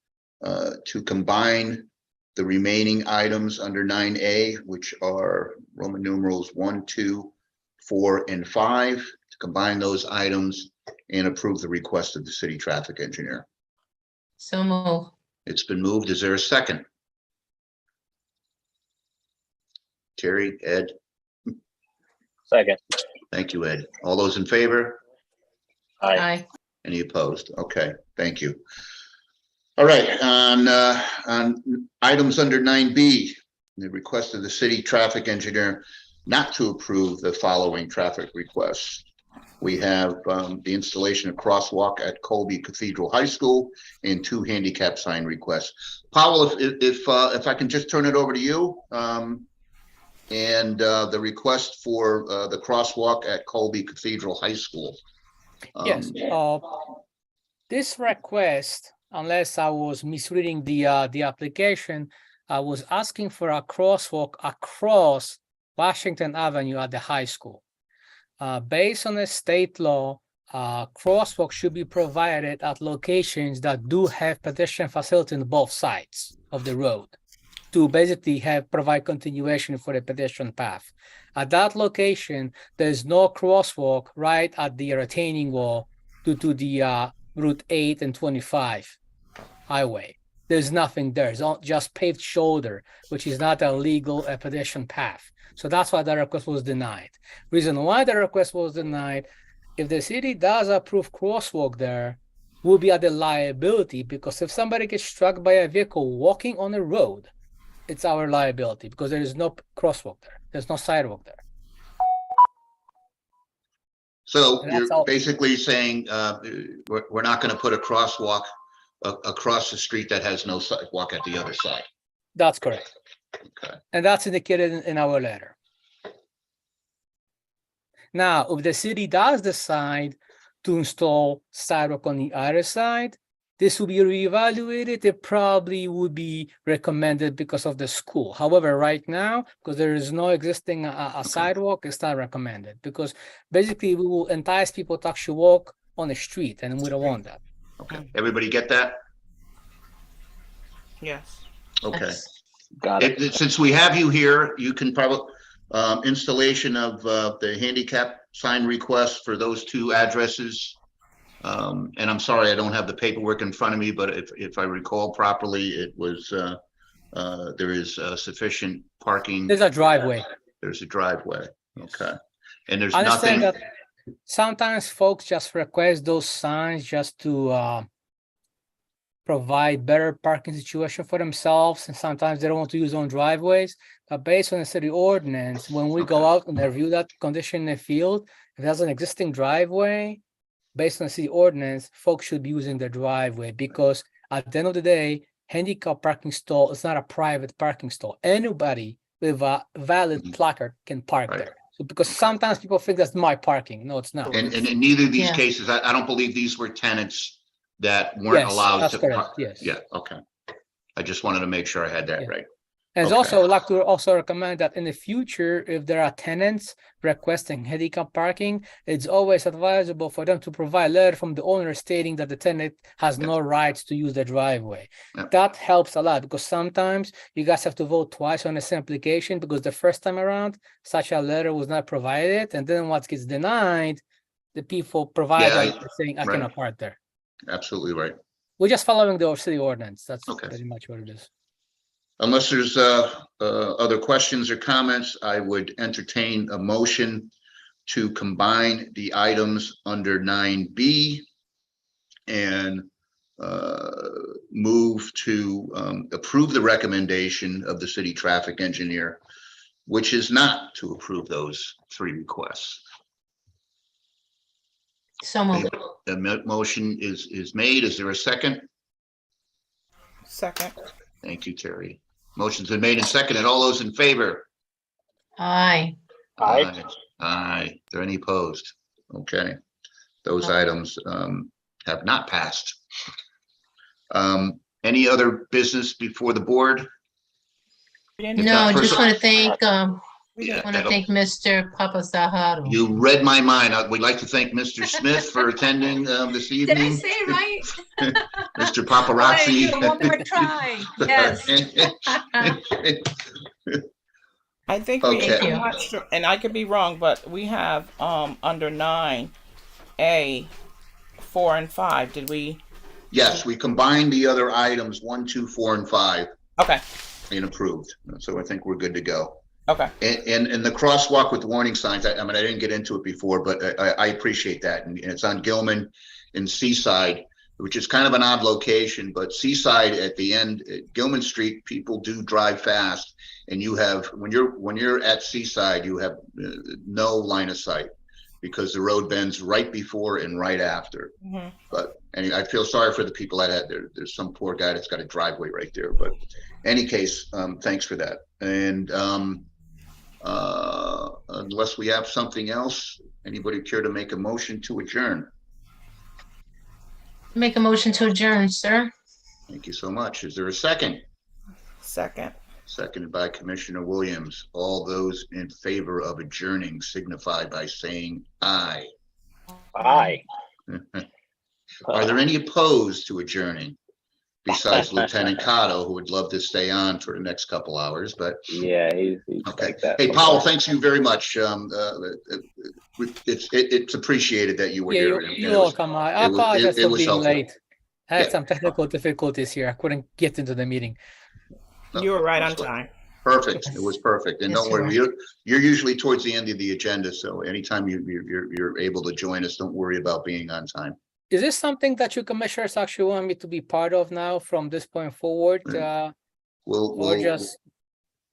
to combine the remaining items under 9A, which are Roman numerals 1, 2, 4, and 5, to combine those items and approve the request of the city traffic engineer. So move. It's been moved. Is there a second? Terry, Ed, Second. thank you, Ed. All those in favor? Aye. Aye. Any opposed? Okay, thank you. All right, on items under 9B, the request of the city traffic engineer not to approve the following traffic requests. We have the installation of crosswalk at Colby Cathedral High School and 2 handicap sign requests. Powell, if I can just turn it over to you, and the request for the crosswalk at Colby Cathedral High School. Yes, this request, unless I was misreading the application, I was asking for a crosswalk across Washington Avenue at the high school. Based on the state law, crosswalk should be provided at locations that do have pedestrian facility on both sides of the road to basically provide continuation for the pedestrian path. At that location, there's no crosswalk right at the retaining wall due to the Route 8 and 25 highway. There's nothing there. It's just paved shoulder, which is not a legal pedestrian path. So that's why the request was denied. Reason why the request was denied, if the city does approve crosswalk there, will be at the liability, because if somebody gets struck by a vehicle walking on a road, it's our liability because there is no crosswalk there. There's no sidewalk there. So And that's you're all. basically saying we're not going to put a crosswalk across the street that has no sidewalk at the other side. That's correct. Okay. And that's indicated in our letter. Now, if the city does decide to install sidewalk on the other side, this will be reevaluated. It probably would be recommended because of the school. However, right now, because there is no existing a sidewalk, it's not recommended, because basically we will entice people to actually walk on the street, and we don't want that. Okay. Everybody get that? Yes. Okay. Yes. Got it. Since we have you here, you can probably installation of the handicap sign request for those 2 addresses. And I'm sorry, I don't have the paperwork in front of me, but if I recall properly, it was there is sufficient parking. There's a driveway. There's a driveway. Okay. And there's I understand nothing. that sometimes folks just request those signs just to provide better parking situation for themselves, and sometimes they don't want to use own driveways. But based on the city ordinance, when we go out and review that condition in the field, if there's an existing driveway, based on the city ordinance, folks should be using the driveway, because at the end of the day, handicap parking stall is not a private parking stall. Anybody with a valid placard can park Right. there. So because sometimes people think that's my parking. No, it's not. And in neither of these Yeah. cases, I don't believe these were tenants that weren't Yes, allowed that's to correct, park. yes. Yeah, okay. I just wanted to make sure I had that Yeah. right. And Okay. also, I would like to also recommend that in the future, if there are tenants requesting handicap parking, it's always advisable for them to provide a letter from the owner stating that the tenant has no rights to use the driveway. Yeah. That helps a lot, because sometimes you guys have to vote twice on the same application, because the first time around, such a letter was not provided, and then once gets denied, the people provide Yeah, that saying, I right. cannot park there. Absolutely right. We're just following the city ordinance. That's Okay. pretty much what it is. Unless there's other questions or comments, I would entertain a motion to combine the items under 9B and move to approve the recommendation of the city traffic engineer, which is not to approve those 3 requests. So moved. The motion is made. Is there a second? Second. Thank you, Terry. Motion's been made and seconded. All those in favor? Aye. Aye. Aye. Are there any opposed? Okay. Those items have not passed. Any other business before the board? We No, I not just person- want to thank, Yeah, want to thank Mr. Papazaharu. you read my mind. We'd like to thank Mr. Smith for attending this Did I evening. say it right? Mr. I wanted to give Paparazzi. him one more try. Yes. I think Okay. I'm not sure, and I could be wrong, but we have under 9A, 4 and 5. Did we? Yes, we combined the other items, 1, 2, 4, and 5, Okay. and approved. So I think we're good to go. Okay. And the crosswalk with warning signs, I mean, I didn't get into it before, but I appreciate that. And it's on Gilman and Seaside, which is kind of an odd location, but Seaside at the end, at Gilman Street, people do drive fast. And you have, when you're at Seaside, you have no line of sight because the road bends right before and right after. Mhm. But anyway, I feel sorry for the people that had there. There's some poor guy that's got a driveway right there, but any case, thanks for that. And unless we have something else, anybody care to make a motion to adjourn? Make a motion to adjourn, sir. Thank you so much. Is there a second? Second. Seconded by Commissioner Williams. All those in favor of adjourning signify by saying aye. Aye. Are there any opposed to adjourning? Besides Lieutenant Cotto, who would love to stay on for the next couple hours, but Yeah, he's okay. like that. Hey, Powell, thanks you very much. It's appreciated that you were Yeah, here. you're welcome. I it was- apologize it for was being helpful. late. I had Yeah. some technical difficulties here. I couldn't get into the meeting. You were right on time. Perfect. It was perfect. And Yes, don't you worry, were. you're usually towards the end of the agenda. So anytime you're able to join us, don't worry about being on time. Is this something that you commissioners actually want me to be part of now from this point forward? Or We'll just,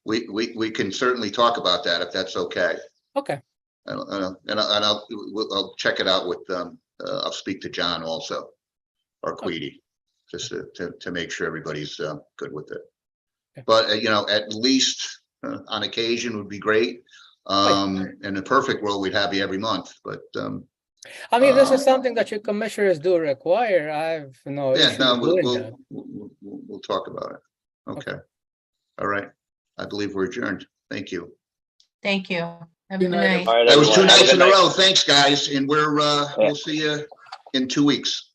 we can certainly talk about that if that's okay. okay, I'll check it out with I'll speak to John also, or Queedy, just to make sure everybody's good with it. Okay. But at least on occasion would be great. In a perfect world, we'd have you every month, but I mean, this is something that your commissioners do require. I've no yeah, issue no, doing that. we'll talk about it. Okay. All right. I believe we're adjourned. Thank you. Thank you. Have a Good good night, night. All right, That was 2 everyone. Have a nights good in a night. row. Thanks, guys. And we'll see you in 2 weeks.